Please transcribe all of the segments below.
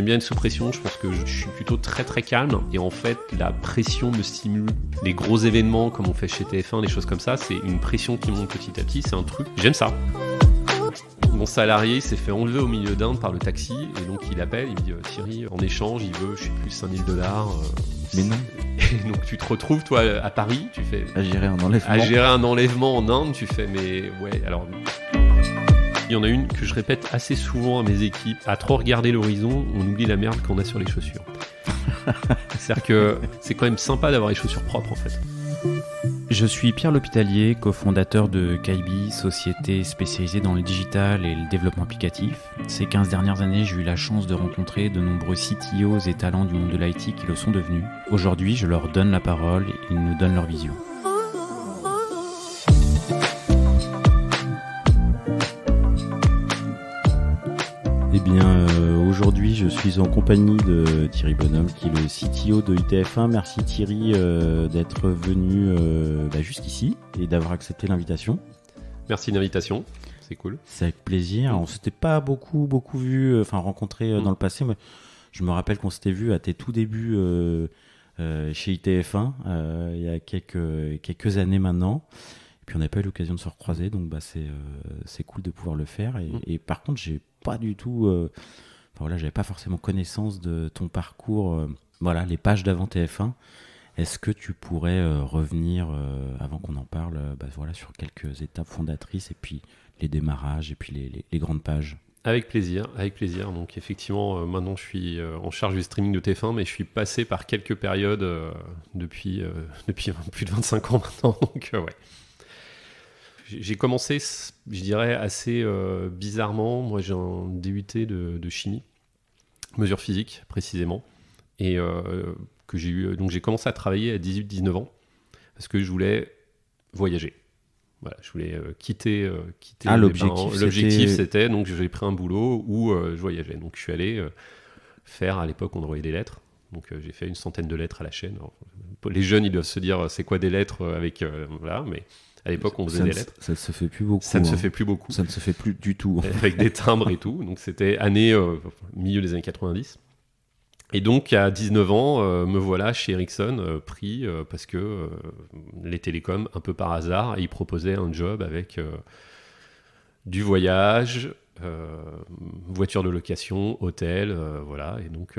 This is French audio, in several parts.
bien être sous pression, je pense que je suis plutôt très très calme. Et en fait, la pression me stimule. Les gros événements, comme on fait chez TF1, des choses comme ça, c'est une pression qui monte petit à petit, c'est un truc. J'aime ça. Mon salarié s'est fait enlever au milieu d'Inde par le taxi, et donc il appelle, il me dit Thierry, en échange, il veut, je sais plus, $5 000. Mais non. Et donc tu te retrouves, toi, à Paris, tu fais... À gérer un enlèvement. À gérer un enlèvement en Inde, tu fais, mais ouais, alors... Il y en a une que je répète assez souvent à mes équipes. À trop regarder l'horizon, on oublie la merde qu'on a sur les chaussures. C'est-à-dire que c'est quand même sympa d'avoir les chaussures propres, en fait. Je suis Pierre L'Hôpitalier, cofondateur de Kaibi, société spécialisée dans le digital et le développement applicatif. Ces 15 dernières années, j'ai eu la chance de rencontrer de nombreux CTOs et talents du monde de l'IT qui le sont devenus. Aujourd'hui, je leur donne la parole et ils nous donnent leur vision. Eh bien, aujourd'hui, je suis en compagnie de Thierry Bonhomme, qui est le CTO de ITF1. Merci Thierry d'être venu jusqu'ici et d'avoir accepté l'invitation. Merci de l'invitation, c'est cool. C'est avec plaisir. On s'était pas beaucoup vu, rencontré dans le passé. Mais je me rappelle qu'on s'était vu à tes tout débuts chez ITF1 il y a quelques années maintenant. Puis on n'a pas eu l'occasion de se recroiser, donc c'est cool de pouvoir le faire. Et par contre, j'ai pas du tout, j'avais pas forcément connaissance de ton parcours. Les pages d'avant TF1. Est-ce que tu pourrais revenir avant qu'on en parle, sur quelques étapes fondatrices et puis les démarrages et puis les grandes pages. Avec plaisir. Donc effectivement, maintenant je suis en charge du streaming de TF1, mais je suis passé par quelques périodes depuis plus de 25 ans maintenant. Donc ouais. J'ai commencé, je dirais, assez bizarrement. Moi, j'ai un DUT de chimie, mesure physique précisément, et que j'ai eu. Donc, j'ai commencé à travailler à 18-19 ans parce que je voulais voyager. Voilà, je voulais quitter. L'objectif, c'était donc j'ai pris un boulot où je voyageais. Donc, je suis allé faire, à l'époque, on envoyait des lettres. Donc, j'ai fait une centaine de lettres à la chaîne. Alors, les jeunes, ils doivent se dire, c'est quoi des lettres avec mais à l'époque, on faisait des lettres. Ça ne se fait plus beaucoup. Ça ne se fait plus beaucoup. Ça ne se fait plus du tout. Avec des timbres et tout. Donc, c'était milieu des années 90. Et donc, à 19 ans, me voilà chez Ericsson, pris parce que les télécoms, un peu par hasard, ils proposaient un job avec du voyage, voiture de location, hôtel, voilà. Et donc,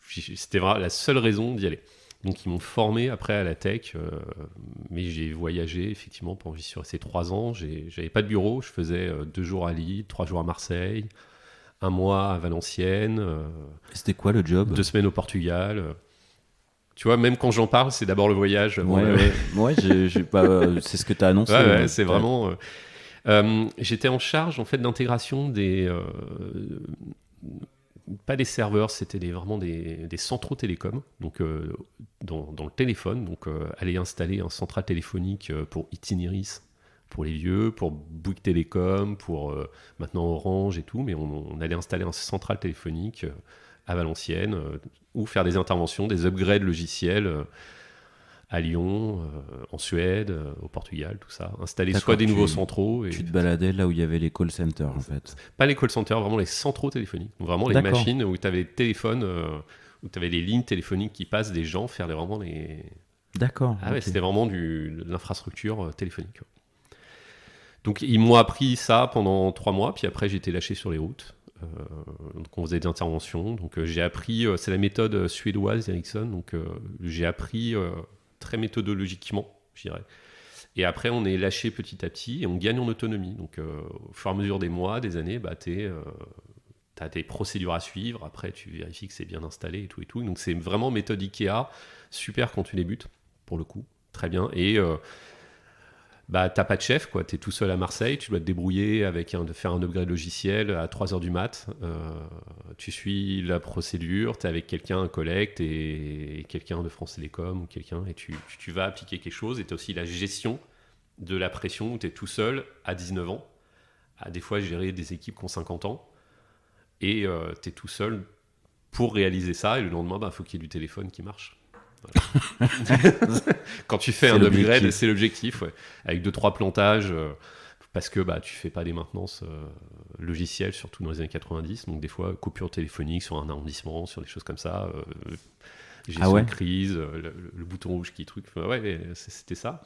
c'était vraiment la seule raison d'y aller. Donc ils m'ont formé après à la tech, mais j'ai voyagé effectivement pendant j'y suis resté 3 ans. J'avais pas de bureau, je faisais 2 jours à Lille, 3 jours à Marseille, 1 mois à Valenciennes. C'était quoi le job ? 2 semaines au Portugal. Tu vois, même quand j'en parle, c'est d'abord le voyage. C'est ce que tu as annoncé. Ouais, c'est vraiment. J'étais en charge en fait d'intégration des. Pas des serveurs, c'était vraiment des centraux télécoms, donc dans le téléphone, donc aller installer un central téléphonique pour Itinéris, pour les vieux, pour Bouygues Télécom, pour maintenant Orange et tout, mais on allait installer un central téléphonique à Valenciennes, ou faire des interventions, des upgrades logiciels à Lyon, en Suède, au Portugal, tout ça. Installer soit des nouveaux centraux. Tu te baladais là où il y avait les call centers, en fait. Pas les call centers, vraiment les centraux téléphoniques. Donc vraiment les machines où tu avais les téléphones, où tu avais les lignes téléphoniques qui passent des gens, faire vraiment les... D'accord. Ah ouais, c'était vraiment de l'infrastructure téléphonique. Donc ils m'ont appris ça pendant 3 mois, puis après j'ai été lâché sur les routes. Donc on faisait des interventions. Donc j'ai appris, c'est la méthode suédoise d'Ericsson, donc j'ai appris... très méthodologiquement, je dirais. Et après, on est lâché petit à petit et on gagne en autonomie. Donc, au fur et à mesure des mois, des années, tu as des procédures à suivre. Après, tu vérifies que c'est bien installé et tout et tout. Donc, c'est vraiment méthode Ikea. Super quand tu débutes, pour le coup. Très bien. Et t'as pas de chef, quoi. Tu es tout seul à Marseille. Tu dois te débrouiller de faire un upgrade logiciel à 3h du mat. Tu suis la procédure. Tu es avec quelqu'un, un collègue, et quelqu'un de France Télécom ou quelqu'un, et tu vas appliquer quelque chose. Et tu as aussi la gestion de la pression où tu es tout seul à 19 ans, à des fois gérer des équipes qui ont 50 ans. Et tu es tout seul pour réaliser ça. Et le lendemain, faut qu'il y ait du téléphone qui marche. Voilà. Quand tu fais un upgrade, c'est l'objectif, ouais. Avec 2-3 plantages parce que tu fais pas des maintenances logicielles, surtout dans les années 90, donc des fois coupure téléphonique sur un arrondissement, sur des choses comme ça, gestion de crise, le bouton rouge qui truc, c'était ça.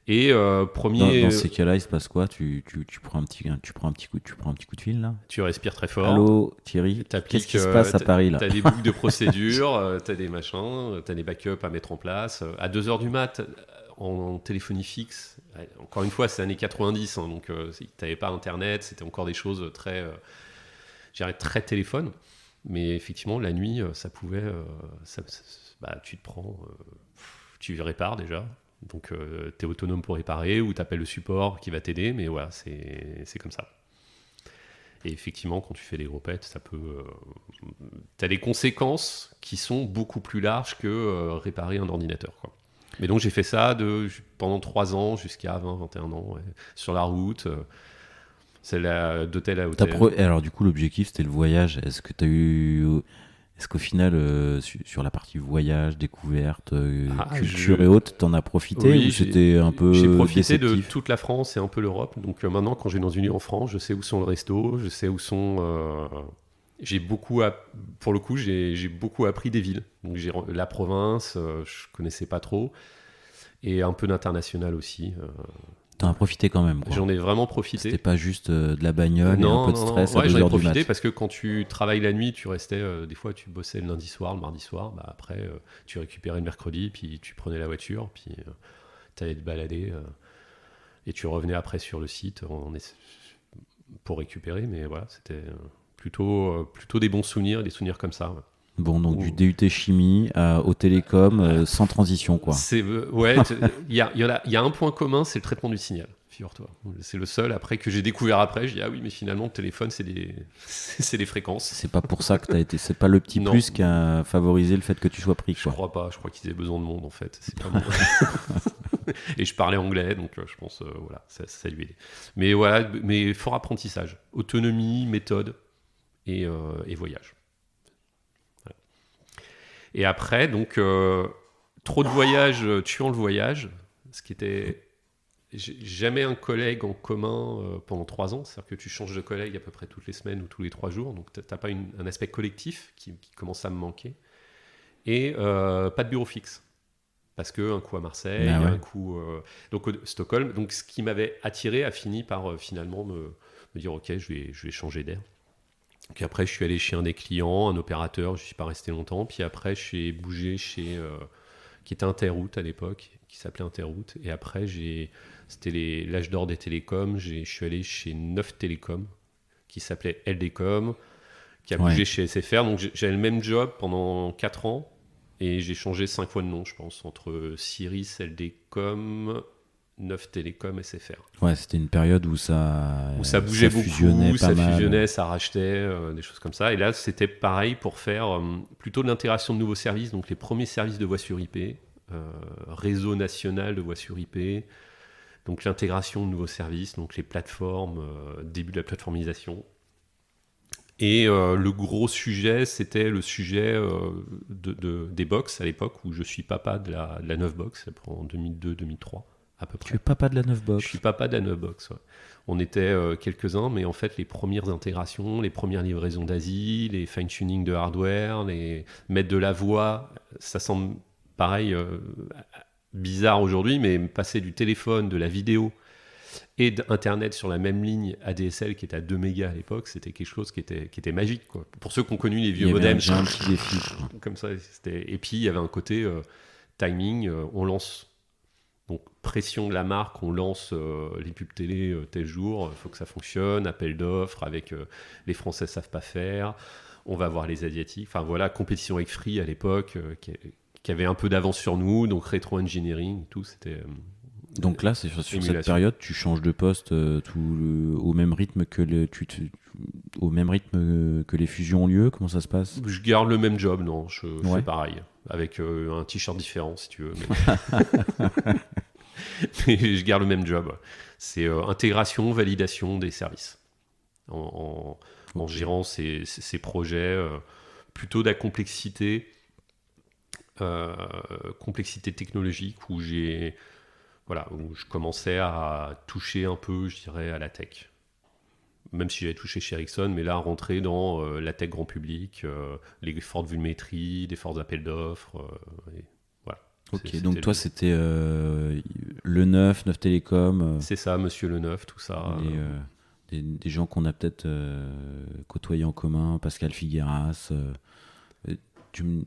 Et premier, dans ces cas-là, il se passe quoi? Tu prends un petit coup de fil là? tu respires très fort. Allô Thierry, qu'est-ce qui se passe à Paris là? T'as des boucles de procédure, t'as des machins, t'as des backups à mettre en place. À 2h du mat, en téléphonie fixe, encore une fois, c'est années 90, donc t'avais pas internet, c'était encore des choses très, très téléphone. Mais effectivement, la nuit, ça pouvait, tu te prends, tu répares déjà. Donc tu es autonome pour réparer ou tu appelles le support qui va t'aider, mais voilà, c'est comme ça. Et effectivement, quand tu fais des gros pets, ça peut... tu as des conséquences qui sont beaucoup plus larges que réparer un ordinateur, quoi. Mais donc j'ai fait ça pendant 3 ans jusqu'à 20-21 ans, sur la route, c'est d'hôtel à hôtel. Alors du coup, l'objectif, c'était le voyage. Est-ce qu'au final, sur la partie voyage, découverte, culture et autres, t'en as profité? Oui, ou c'était un peu j'ai profité déceptif? de toute la France et un peu l'Europe. Donc maintenant, quand je vais dans une île en France, je sais où sont le resto, je sais où sont... Pour le coup, j'ai beaucoup appris des villes. Donc la province, je connaissais pas trop. Et un peu d'international aussi. T'en as profité quand même, quoi. J'en ai vraiment profité. C'était pas juste de la bagnole et un peu de stress à 2h j'en ai du mat. profité parce que quand tu travailles la nuit, tu restais... des fois, tu bossais le lundi soir, le mardi soir. Après, tu récupérais le mercredi, puis tu prenais la voiture, puis tu allais te balader. Et tu revenais après sur le site pour récupérer. Mais voilà, c'était plutôt des bons souvenirs, des souvenirs comme ça. Ouais. Bon, donc du DUT chimie au télécom, sans transition, quoi. Il y a un point commun, c'est le traitement du signal, figure-toi. C'est le seul que j'ai découvert après. Je dis, ah oui, mais finalement, le téléphone, c'est des fréquences. C'est pas pour ça que c'est pas le petit plus qui a favorisé le fait que tu sois pris, quoi. Je crois pas, je crois qu'ils avaient besoin de monde, en fait. C'est pas bon. Et je parlais anglais, donc je pense, ça lui aidait. Mais voilà, mais fort apprentissage. Autonomie, méthode et voyage. Et après, donc, trop de voyages tuant le voyage, ce qui était jamais un collègue en commun pendant 3 ans, c'est-à-dire que tu changes de collègue à peu près toutes les semaines ou tous les 3 jours, donc tu n'as pas un aspect collectif qui commence à me manquer, et pas de bureau fixe, parce qu'un coup à Marseille, un coup donc Stockholm, donc ce qui m'avait attiré a fini par finalement me dire ok, je vais changer d'air. Puis après, je suis allé chez un des clients, un opérateur, je ne suis pas resté longtemps. Puis après, j'ai bougé qui était Interroute à l'époque, qui s'appelait Interroute. Et après, c'était l'âge d'or des télécoms. Je suis allé chez Neuf Télécom, qui s'appelait LDcom, qui a bougé chez SFR. Donc j'avais le même job pendant 4 ans. Et j'ai changé 5 fois de nom, je pense, entre Ciris, LDcom... Neuf Télécom, SFR. Ouais, c'était une période où ça bougeait beaucoup, ça mal. fusionnait, ça rachetait, des choses comme ça. Et là, c'était pareil pour faire plutôt de l'intégration de nouveaux services, donc les premiers services de voix sur IP, réseau national de voix sur IP, donc l'intégration de nouveaux services, donc les plateformes, début de la plateformisation. Et le gros sujet, c'était le sujet des box à l'époque, où je suis papa de la 9 box, en 2002-2003. À peu près. Tu es papa de la 9 box? Je suis papa de la 9 box, ouais. On était quelques-uns, mais en fait, les premières intégrations, les premières livraisons d'ASI, les fine-tuning de hardware, les mettre de la voix, ça semble pareil, bizarre aujourd'hui, mais passer du téléphone, de la vidéo et d'Internet sur la même ligne ADSL qui était à 2 mégas à l'époque, c'était quelque chose qui était magique, quoi. Pour ceux qui ont connu les vieux modems, j'ai un petit défi. Comme ça, et puis il y avait un côté timing, on lance... Donc, pression de la marque, on lance les pubs télé tel jour, il faut que ça fonctionne, appel d'offres avec les Français ne savent pas faire, on va voir les Asiatiques. Enfin voilà, compétition avec Free à l'époque, qui avait un peu d'avance sur nous, donc rétro-engineering, tout, c'était... donc là, c'est sur cette période, tu changes de poste au même rythme que les fusions ont lieu. Comment ça se passe? Je garde le même job, non, je fais pareil, avec un t-shirt différent si tu veux. Mais je garde le même job. C'est intégration, validation des services. En gérant ces projets, plutôt de la complexité technologique où j'ai voilà, où je commençais à toucher un peu, je dirais, à la tech. Même si j'avais touché chez Ericsson, mais là, rentrer dans la tech grand public, les fortes volumétries, des forts appels d'offres. Et voilà. Ok, donc toi, c'était le Neuf Télécom. C'est ça, Monsieur Le Neuf, tout ça. Des gens qu'on a peut-être côtoyés en commun, Pascal Figueras,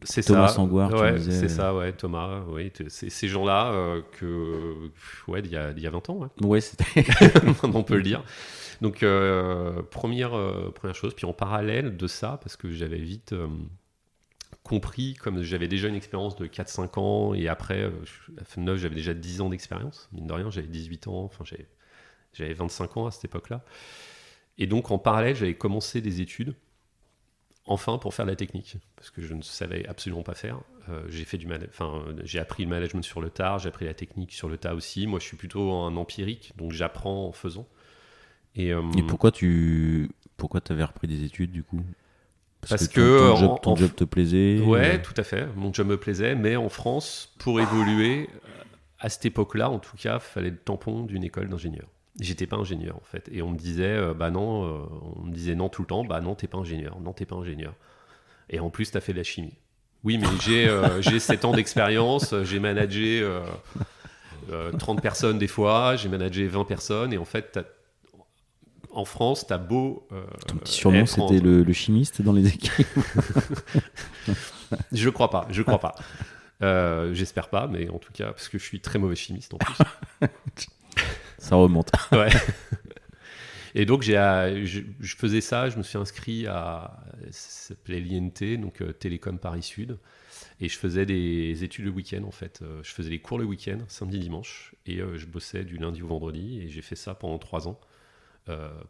c'est Thomas ça. Sangoire, Ouais, tu me disais. c'est ça, ouais, Thomas. Oui, c'est ces gens-là il y a 20 ans, ouais. Ouais, c'était. On peut le dire. Donc, première chose. Puis en parallèle de ça, parce que j'avais vite compris, comme j'avais déjà une expérience de 4-5 ans, et après, à FNEF, j'avais déjà 10 ans d'expérience. Mine de rien, j'avais 18 ans, enfin, j'avais 25 ans à cette époque-là. Et donc, en parallèle, j'avais commencé des études, enfin, pour faire de la technique, parce que je ne savais absolument pas faire. J'ai appris le management sur le tard, j'ai appris la technique sur le tas aussi. Moi, je suis plutôt un empirique, donc j'apprends en faisant. Et pourquoi t'avais repris des études du coup? Parce que ton job te plaisait. Ouais, tout à fait. Mon job me plaisait, mais en France, pour évoluer, à cette époque-là, en tout cas, il fallait le tampon d'une école d'ingénieur. J'étais pas ingénieur en fait, et on me disait on me disait non tout le temps, bah non t'es pas ingénieur, non t'es pas ingénieur. Et en plus t'as fait de la chimie. Oui, mais j'ai 7 ans d'expérience, j'ai managé 30 personnes des fois, j'ai managé 20 personnes, et en fait en France, t'as beau. Ton petit surnom, c'était le chimiste dans les équipes. Je crois pas. J'espère pas, mais en tout cas, parce que je suis très mauvais chimiste en plus. Ça remonte. Ouais. Et donc, je faisais ça, je me suis inscrit ça s'appelait l'INT, donc Télécom Paris Sud. Et je faisais des études le week-end, en fait. Je faisais les cours le week-end, samedi, dimanche. Et je bossais du lundi au vendredi. Et j'ai fait ça pendant 3 ans.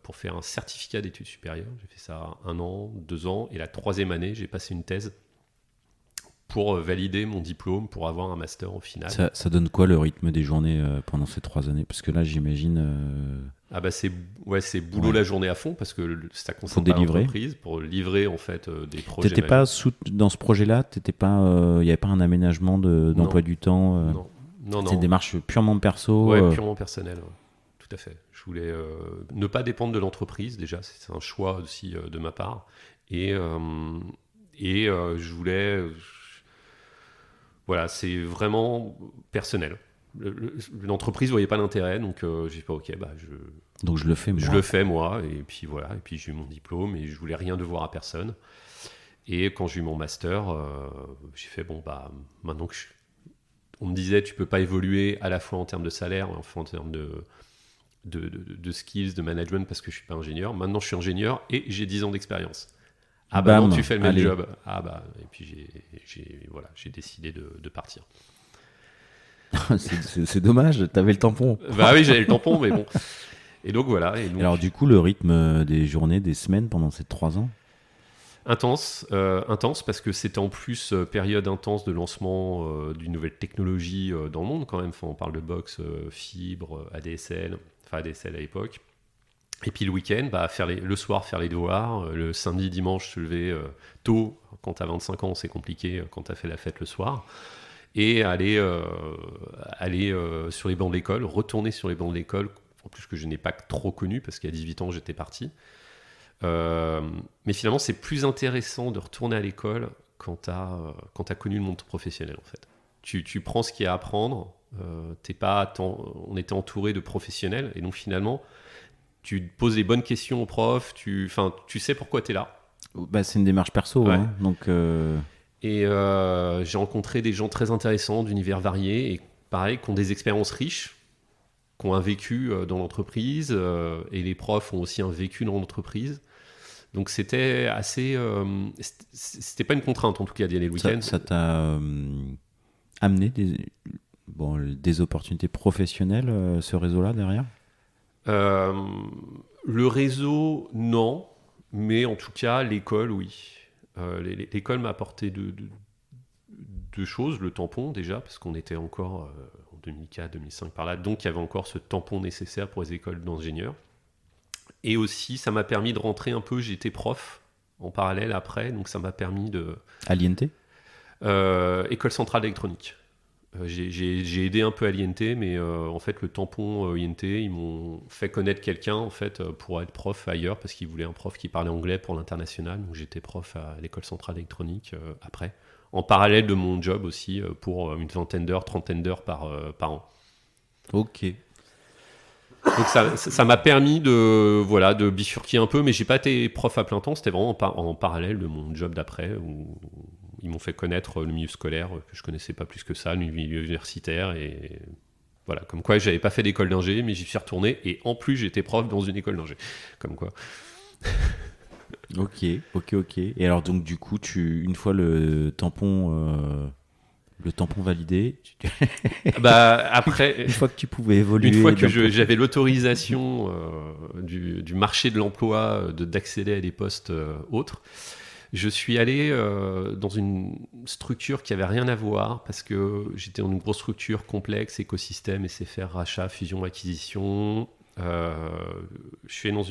Pour faire un certificat d'études supérieures. J'ai fait ça 1 an, 2 ans, et la 3e année, j'ai passé une thèse pour valider mon diplôme, pour avoir un master au final. Ça donne quoi le rythme des journées pendant ces 3 années? Parce que là, j'imagine... Ah bah c'est boulot la journée à fond, parce que ça concerne pas l'entreprise, pour livrer en fait des projets. T'étais pas dans ce projet-là, il n'y avait pas un aménagement d'emploi du temps Non. C'est une démarche purement perso. Ouais, purement personnelle. Ouais. Tout à fait. Je voulais ne pas dépendre de l'entreprise, déjà, c'est un choix aussi de ma part. Et je voulais... voilà, c'est vraiment personnel. L'entreprise ne voyait pas l'intérêt, donc j'ai fait ok, donc je le fais moi. Je le fais moi, et puis voilà, et puis j'ai eu mon diplôme, et je voulais rien devoir à personne. Et quand j'ai eu mon master, j'ai fait maintenant que on me disait tu peux pas évoluer à la fois en termes de salaire, enfin en termes de skills, de management, parce que je suis pas ingénieur. Maintenant, je suis ingénieur et j'ai 10 ans d'expérience. Ah bah non, tu fais le même job. Ah bah, et puis j'ai décidé de partir. c'est dommage, t'avais le tampon. Bah oui, j'avais le tampon, mais bon. Et donc voilà. Et donc, alors du coup, le rythme des journées, des semaines pendant ces 3 ans? Intense, parce que c'était en plus période intense de lancement d'une nouvelle technologie dans le monde quand même. Enfin, on parle de box, fibre, ADSL, enfin ADSL à l'époque. Et puis le week-end, le soir faire les devoirs, le samedi, dimanche se lever tôt. Quand t'as 25 ans, c'est compliqué quand t'as fait la fête le soir. Et aller sur les bancs de l'école, retourner sur les bancs de l'école, en plus que je n'ai pas trop connu parce qu'à 18 ans j'étais parti. Mais finalement, c'est plus intéressant de retourner à l'école quand t'as connu le monde professionnel, en fait. Tu prends ce qu'il y a à apprendre. On était entouré de professionnels, et donc finalement, tu poses les bonnes questions aux profs. Tu sais pourquoi t'es là. C'est une démarche perso, ouais. Hein, donc. Et j'ai rencontré des gens très intéressants d'univers variés, et pareil, qui ont des expériences riches, qui ont un vécu dans l'entreprise, et les profs ont aussi un vécu dans l'entreprise. Donc c'était assez... c'était pas une contrainte, en tout cas, d'y aller le week-end. Ça t'a amené des opportunités professionnelles, ce réseau-là, derrière? Le réseau, non. Mais en tout cas, l'école, oui. L'école m'a apporté deux choses. Le tampon, déjà, parce qu'on était encore en 2004, 2005 par là. Donc, il y avait encore ce tampon nécessaire pour les écoles d'ingénieurs. Et aussi, ça m'a permis de rentrer un peu. J'étais prof en parallèle après, donc ça m'a permis de... À l'INT ? École centrale d'électronique. J'ai aidé un peu à l'INT, mais en fait, le tampon INT, ils m'ont fait connaître quelqu'un en fait, pour être prof ailleurs, parce qu'ils voulaient un prof qui parlait anglais pour l'international. Donc j'étais prof à l'école centrale électronique après, en parallèle de mon job aussi, pour une vingtaine d'heures, trentaine d'heures par an. Ok. Donc ça m'a permis de bifurquer un peu, mais j'ai pas été prof à plein temps, c'était vraiment en parallèle de mon job d'après, où ils m'ont fait connaître le milieu scolaire, que je connaissais pas plus que ça, le milieu universitaire, et voilà, comme quoi j'avais pas fait d'école d'ingé, mais j'y suis retourné, et en plus j'étais prof dans une école d'ingé, comme quoi. Ok. Et alors donc du coup, une fois le tampon validé, Bah après, une fois que tu pouvais évoluer, une fois que j'avais l'autorisation du marché de l'emploi d'accéder à des postes autres, je suis allé dans une structure qui avait rien à voir, parce que j'étais dans une grosse structure complexe, écosystème, SFR, rachat, fusion, acquisition. Je suis dans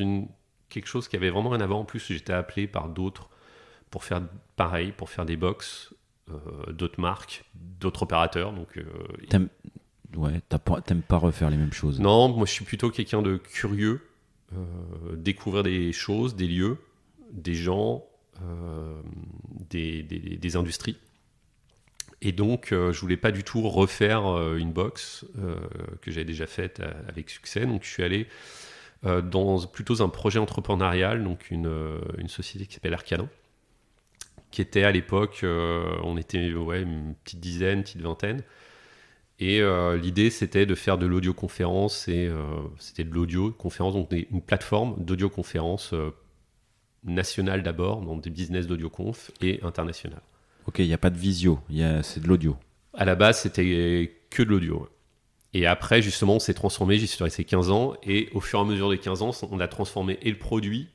quelque chose qui avait vraiment rien à voir. En plus, j'étais appelé par d'autres pour faire pareil, pour faire des box, d'autres marques, d'autres opérateurs. Donc, t'aimes pas refaire les mêmes choses. non, moi je suis plutôt quelqu'un de curieux, découvrir des choses, des lieux, des gens, des industries. Et donc, je voulais pas du tout refaire une box que j'avais déjà faite avec succès. Donc, je suis allé dans plutôt un projet entrepreneurial, donc une société qui s'appelle Arcadin, qui était à l'époque, on était une petite dizaine, petite vingtaine. Et l'idée, c'était de faire de l'audioconférence, et c'était de l'audioconférence, donc une plateforme d'audioconférence nationale d'abord, dans des business d'audioconf, et internationale. Ok, il n'y a pas de visio, c'est de l'audio. À la base, c'était que de l'audio. Ouais. Et après, justement, on s'est transformé, j'y suis resté 15 ans, et au fur et à mesure des 15 ans, on a transformé et le produit,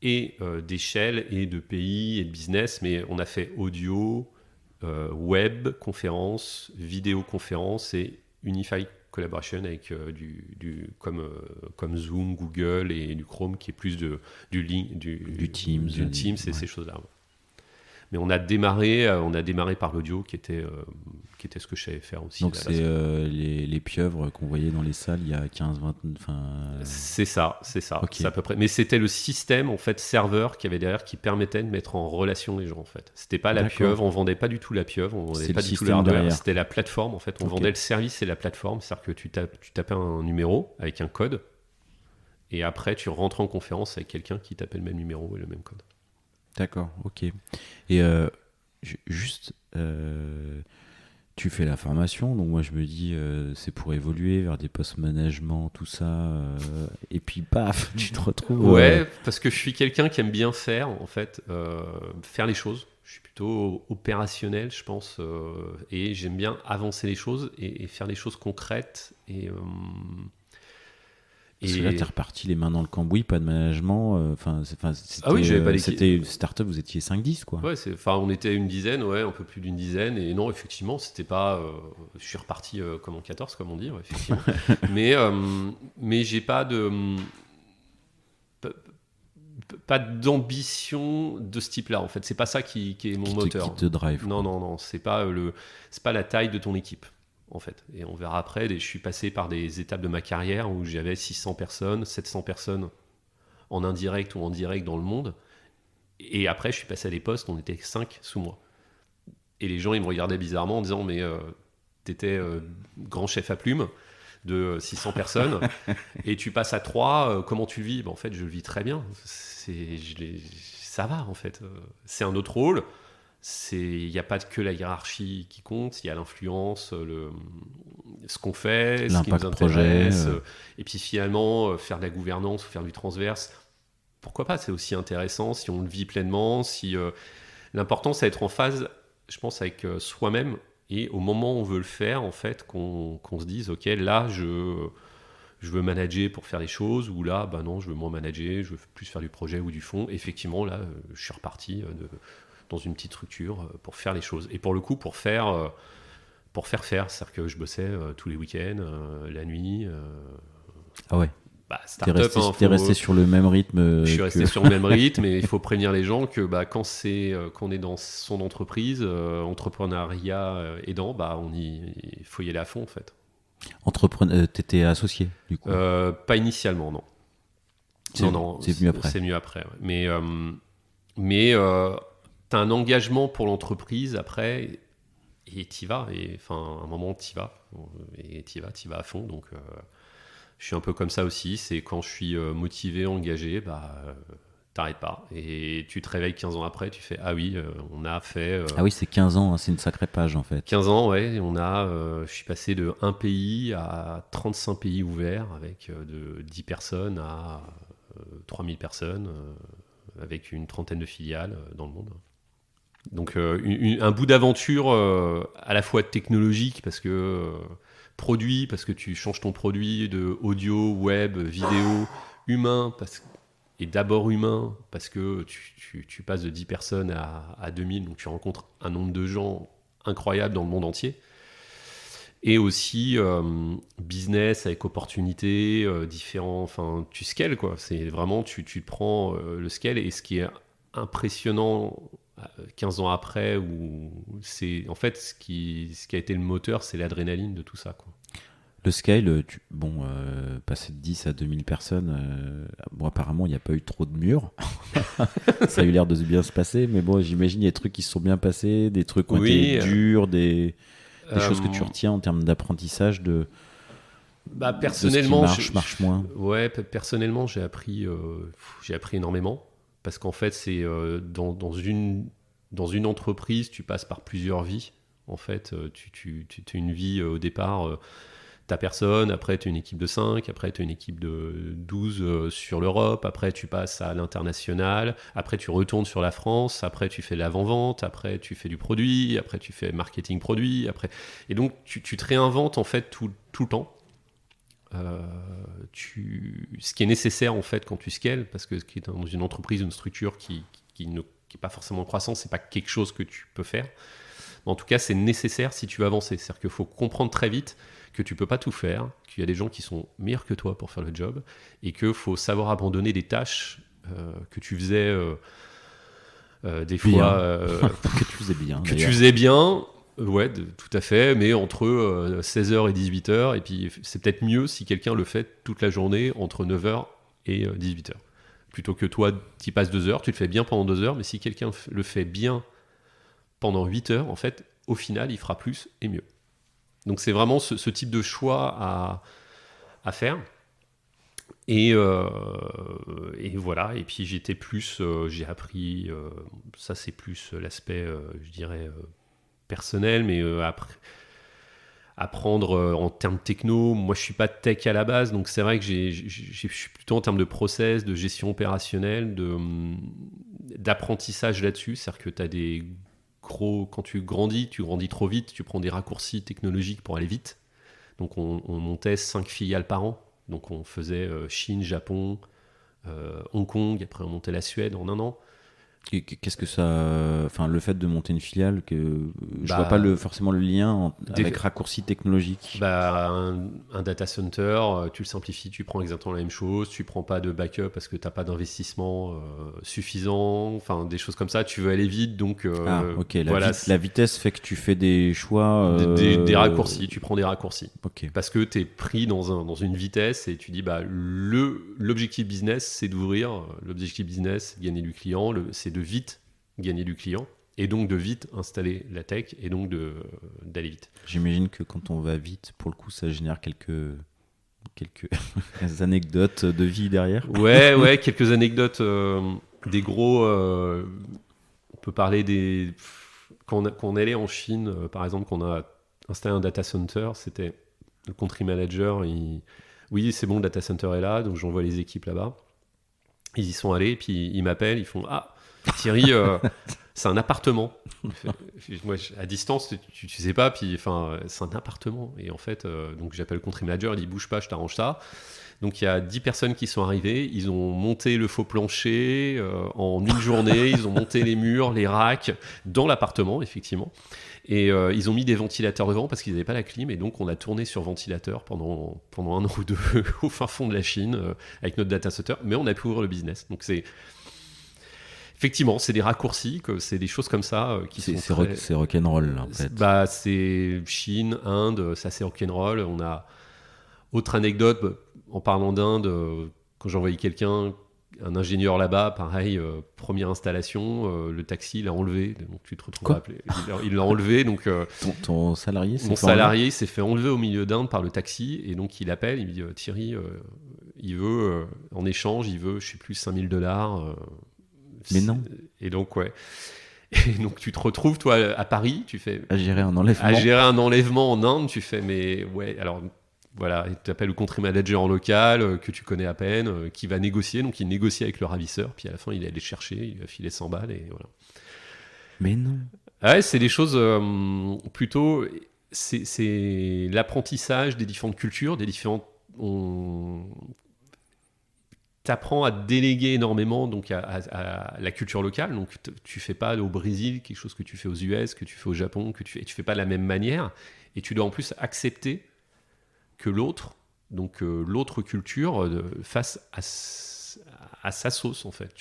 et d'échelle, et de pays, et de business, mais on a fait audio, web, conférence, vidéoconférence et Unified Collaboration avec comme Zoom, Google et du Chrome, qui est plus du Teams, et ces choses-là. Mais on a démarré par l'audio, qui était ce que je savais faire aussi. Donc c'est les pieuvres qu'on voyait dans les salles il y a 15, 20... C'est ça. Okay. C'est à peu près. Mais c'était le système, en fait, serveur qui avait derrière, qui permettait de mettre en relation les gens, en fait. C'était pas la pieuvre, on vendait pas du tout la pieuvre, on vendait pas du tout le hardware. C'était la plateforme, en fait. On vendait le service et la plateforme. C'est-à-dire que tu tapais un numéro avec un code, et après tu rentres en conférence avec quelqu'un qui tapait le même numéro et le même code. D'accord, ok. Et tu fais la formation, donc moi je me dis c'est pour évoluer vers des postes management, tout ça, et puis paf, tu te retrouves... Ouais, parce que je suis quelqu'un qui aime bien faire, en fait, faire les choses. Je suis plutôt opérationnel, je pense, et j'aime bien avancer les choses et faire des choses concrètes. Parce que là, t'es reparti les mains dans le cambouis, pas de management. Ah oui, j'avais pas l'équipe. C'était une start-up, vous étiez 5-10, quoi. Ouais, on était une dizaine, un peu plus d'une dizaine. Et non, effectivement, c'était pas. Je suis reparti comme en 14, comme on dit, effectivement. mais j'ai pas d'ambition de ce type-là, en fait. C'est pas ça qui est mon moteur. Qui te drive. Non, c'est pas la taille de ton équipe, en fait. Et on verra après. Je suis passé par des étapes de ma carrière où j'avais 600 personnes, 700 personnes en indirect ou en direct dans le monde. Et après, je suis passé à des postes, on était 5 sous moi. Et les gens, ils me regardaient bizarrement en disant, mais t'étais grand chef à plume de 600 personnes, et tu passes à 3, comment tu le vis ? En fait, je le vis très bien. Ça va, en fait. C'est un autre rôle. Il n'y a pas que la hiérarchie qui compte, il y a l'influence, ce qu'on fait, ce qui nous intéresse. Et puis finalement, faire de la gouvernance ou faire du transverse, pourquoi pas ? C'est aussi intéressant si on le vit pleinement. L'important, c'est d'être en phase, je pense, avec soi-même. Et au moment où on veut le faire, en fait, qu'on se dise, ok, là, je veux manager pour faire les choses, ou là, non, je veux moins manager, je veux plus faire du projet ou du fond. Effectivement, là, je suis reparti dans une petite structure pour faire les choses. Et pour le coup, pour faire, c'est-à-dire que je bossais tous les week-ends, la nuit. Ah ouais. T'es resté sur le même rythme. Je suis resté sur le même rythme, et il faut prévenir les gens que quand on est dans son entreprise, entrepreneuriat aidant, il faut y aller à fond en fait. T'étais associé du coup. Pas initialement, non. Non, c'est mieux après. C'est mieux après, ouais. Mais t'as un engagement pour l'entreprise après, et t'y vas. Et à un moment t'y vas, et t'y vas à fond. Donc je suis un peu comme ça aussi. C'est quand je suis motivé, engagé, t'arrêtes pas. Et tu te réveilles 15 ans après, tu fais ah oui, on a fait. Ah oui, c'est 15 ans, hein, c'est une sacrée page en fait. 15 ans, ouais. Je suis passé de 1 pays à 35 pays ouverts, avec de 10 personnes à 3000 personnes, avec une trentaine de filiales dans le monde. Donc un bout d'aventure à la fois technologique, parce que produit, parce que tu changes ton produit de audio, web, vidéo, humain, et d'abord humain, parce que tu passes de 10 personnes à 2000, donc tu rencontres un nombre de gens incroyable dans le monde entier. Et aussi business avec opportunités différents, tu scales quoi. C'est vraiment, tu prends le scale, et ce qui est impressionnant 15 ans après, c'est en fait ce qui a été le moteur, c'est l'adrénaline de tout ça quoi. Le scale, passer de 10 à 2000 personnes, apparemment il n'y a pas eu trop de murs. Ça a eu l'air de bien se passer, mais bon, j'imagine il y a des trucs qui se sont bien passés, des trucs qui ont été durs, des choses que tu retiens en termes d'apprentissage personnellement, de ce qui marche moins. Ouais, personnellement, j'ai appris énormément, parce qu'en fait, c'est dans une entreprise, tu passes par plusieurs vies. En fait, tu as une vie au départ, t'as personne, après tu as une équipe de 5, après tu as une équipe de 12 sur l'Europe, après tu passes à l'international, après tu retournes sur la France, après tu fais de l'avant-vente, après tu fais du produit, après tu fais marketing produit, et donc tu te réinventes en fait tout le temps. Ce qui est nécessaire en fait quand tu scales, parce que ce qui est dans une entreprise, une structure qui n'est pas forcément en croissance, c'est pas quelque chose que tu peux faire. Mais en tout cas, c'est nécessaire si tu veux avancer. C'est-à-dire qu'il faut comprendre très vite que tu peux pas tout faire, qu'il y a des gens qui sont meilleurs que toi pour faire le job, et qu'il faut savoir abandonner des tâches que tu faisais des fois que tu faisais bien. Que tu faisais bien. Ouais, tout à fait, mais entre 16h et 18h, et puis c'est peut-être mieux si quelqu'un le fait toute la journée entre 9h et 18h. Plutôt que toi, tu y passes 2 heures, tu le fais bien pendant 2 heures, mais si quelqu'un le fait bien pendant 8 heures, en fait, au final, il fera plus et mieux. Donc c'est vraiment ce type de choix à faire. Et voilà, et puis j'ai appris, ça c'est plus l'aspect, je dirais, personnel, mais apprendre en termes techno. Moi, je suis pas tech à la base, donc c'est vrai que je suis plutôt en termes de process, de gestion opérationnelle, d'apprentissage là-dessus. C'est-à-dire que tu as des gros... Quand tu grandis trop vite, tu prends des raccourcis technologiques pour aller vite. Donc, on montait 5 filiales par an. Donc, on faisait Chine, Japon, Hong Kong, après on montait la Suède en 1 an. Et qu'est-ce que ça... Enfin, le fait de monter une filiale, je vois pas forcément le lien avec raccourci technologique. Un data center, tu le simplifies, tu prends exactement la même chose, tu prends pas de backup parce que tu n'as pas d'investissement suffisant, enfin des choses comme ça, tu veux aller vite, donc... ok, la vitesse fait que tu fais des choix... Des raccourcis, tu prends des raccourcis. Okay. Parce que tu es pris dans une vitesse, et tu dis, l'objectif business, c'est d'ouvrir, l'objectif business, c'est de gagner du client, c'est de vite gagner du client, et donc de vite installer la tech, et donc d'aller vite. J'imagine que quand on va vite, pour le coup, ça génère quelques anecdotes de vie derrière. Ouais, quelques anecdotes. Des gros... on peut parler quand on allait en Chine, par exemple, qu'on a installé un data center, c'était le country manager, oui, c'est bon, le data center est là, donc j'envoie les équipes là-bas. Ils y sont allés, puis ils m'appellent, ils font « Ah, Thierry, c'est un appartement. Moi, à distance, tu sais pas, puis enfin, c'est un appartement. Et en fait, donc j'appelle le country manager, il dit bouge pas, je t'arrange ça. Donc il y a 10 personnes qui sont arrivées, ils ont monté le faux plancher en une journée, ils ont monté les murs, les racks dans l'appartement, effectivement. Et ils ont mis des ventilateurs devant parce qu'ils n'avaient pas la clim. Et donc on a tourné sur ventilateur pendant 1 an ou 2 au fin fond de la Chine avec notre data center. Mais on a pu ouvrir le business. Donc c'est... Effectivement, c'est des raccourcis, c'est des choses comme ça qui sont c'est rock'n'roll, là, en fait. Bah, c'est Chine, Inde, ça c'est rock'n'roll. On a... Autre anecdote, en parlant d'Inde, quand j'ai envoyé quelqu'un, un ingénieur là-bas, pareil, première installation, le taxi l'a enlevé, donc tu te retrouves à appeler. Il l'a enlevé, donc ton salarié mon salarié s'est fait enlever au milieu d'Inde par le taxi, et donc il appelle, il me dit Thierry, il veut, en échange, il veut, je sais plus, $5,000. Mais non. Et donc, ouais. Et donc tu te retrouves, toi, à Paris, tu fais... À gérer un enlèvement. À gérer un enlèvement en Inde, tu fais, mais ouais, alors... Voilà, tu appelles le country manager en local, que tu connais à peine, qui va négocier. Donc, il négocie avec le ravisseur. Puis, à la fin, il est allé chercher, il a filé 100 balles. Et voilà. Mais non. Ouais, c'est des choses plutôt... C'est l'apprentissage des différentes cultures, des différentes... T'apprends à déléguer énormément donc à la culture locale. Donc, tu fais pas au Brésil quelque chose que tu fais aux US, que tu fais au Japon, et tu fais pas de la même manière. Et tu dois en plus accepter que l'autre, donc l'autre culture, face à sa sauce, en fait.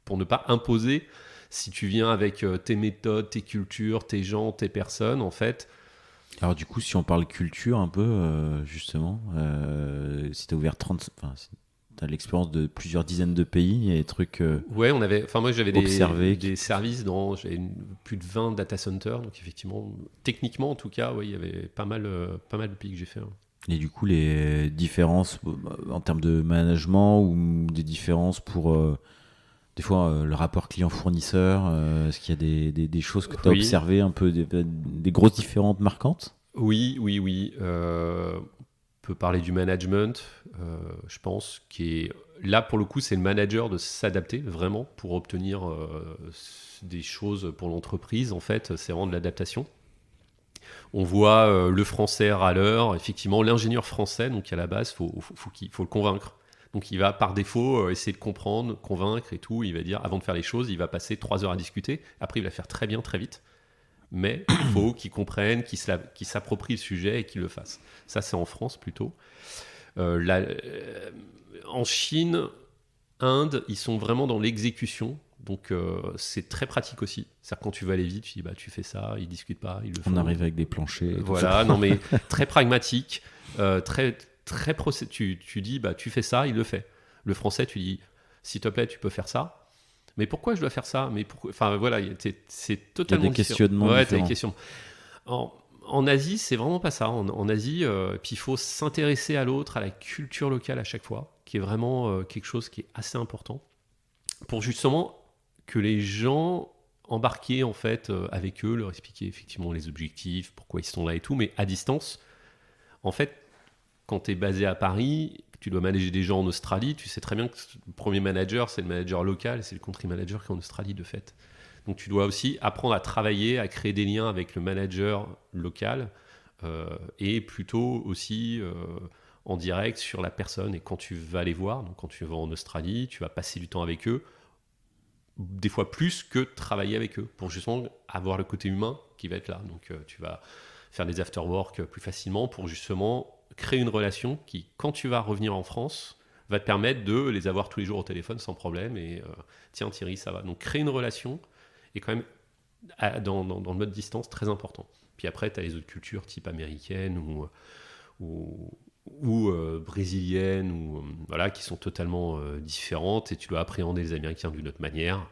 Pour ne pas imposer, si tu viens avec tes méthodes, tes cultures, tes gens, tes personnes, en fait. Alors du coup, si on parle culture un peu, justement, si tu as ouvert 30... Enfin, si tu as l'expérience de plusieurs dizaines de pays et des trucs ouais, moi j'avais des services j'avais plus de 20 data centers, donc effectivement, techniquement en tout cas, ouais, il y avait pas mal de pays que j'ai fait. Hein. Et du coup, les différences en termes de management ou des différences pour, des fois, le rapport client-fournisseur, est-ce qu'il y a des choses que tu as observées, un peu des grosses différences marquantes ? Oui. On peut parler du management, je pense, qui est... Là, pour le coup, c'est le manager de s'adapter, vraiment, pour obtenir des choses pour l'entreprise. En fait, c'est vraiment de l'adaptation. On voit le français râleur, effectivement, l'ingénieur français, donc à la base, faut le convaincre. Donc il va par défaut essayer de comprendre, convaincre et tout. Il va dire, avant de faire les choses, il va passer 3 heures à discuter. Après, il va faire très bien, très vite. Mais il faut qu'il comprenne, qu'il s'approprie le sujet et qu'il le fasse. Ça, c'est en France plutôt. En Chine, Inde, ils sont vraiment dans l'exécution. Donc c'est très pratique aussi. C'est-à-dire quand tu veux aller vite, tu dis tu fais ça, ils discutent pas, ils le font. On arrive avec des planchers. Voilà, non mais très pragmatique, très tu dis tu fais ça, il le fait. Le français, tu dis s'il te plaît, tu peux faire ça. Mais pourquoi je dois faire ça ? Mais pourquoi ? Enfin voilà, c'est totalement. Il y a des questionnements. Ouais, t'as des questions. En Asie, c'est vraiment pas ça. En Asie, puis il faut s'intéresser à l'autre, à la culture locale à chaque fois, qui est vraiment quelque chose qui est assez important pour justement que les gens embarqués en fait avec eux, leur expliquer effectivement les objectifs, pourquoi ils sont là et tout, mais à distance. En fait, quand tu es basé à Paris, tu dois manager des gens en Australie, tu sais très bien que le premier manager, c'est le manager local, c'est le country manager qui est en Australie de fait. Donc tu dois aussi apprendre à travailler, à créer des liens avec le manager local et plutôt aussi en direct sur la personne. Et quand tu vas les voir, donc quand tu vas en Australie, tu vas passer du temps avec eux, des fois plus que travailler avec eux, pour justement avoir le côté humain qui va être là. Donc tu vas faire des after-work plus facilement pour justement créer une relation qui, quand tu vas revenir en France, va te permettre de les avoir tous les jours au téléphone sans problème. Et tiens Thierry, ça va. Donc créer une relation est quand même, dans le mode distance, très important. Puis après, tu as les autres cultures type américaine ou brésiliennes, ou, voilà, qui sont totalement différentes, et tu dois appréhender les Américains d'une autre manière.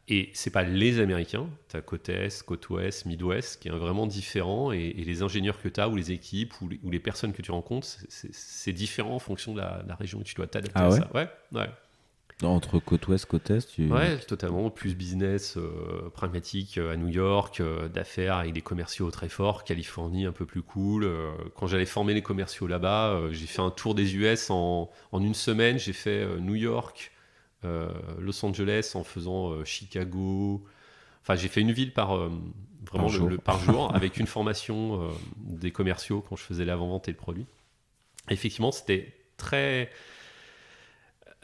Et c'est pas les Américains, tu as côte Est, côte Ouest, Midwest, qui est vraiment différent, et les ingénieurs que tu as, ou les équipes, ou les personnes que tu rencontres, c'est différent en fonction de la région où tu dois t'adapter à ça. Ouais. Entre côte ouest, côte est, Ouais, totalement. Plus business, pragmatique à New York, d'affaires avec des commerciaux très forts. Californie, un peu plus cool. Quand j'allais former les commerciaux là-bas, j'ai fait un tour des US en 1 semaine. J'ai fait New York, Los Angeles en faisant Chicago. Enfin, j'ai fait une ville vraiment par jour, avec une formation des commerciaux quand je faisais l'avant-vente et le produit. Et effectivement, c'était très...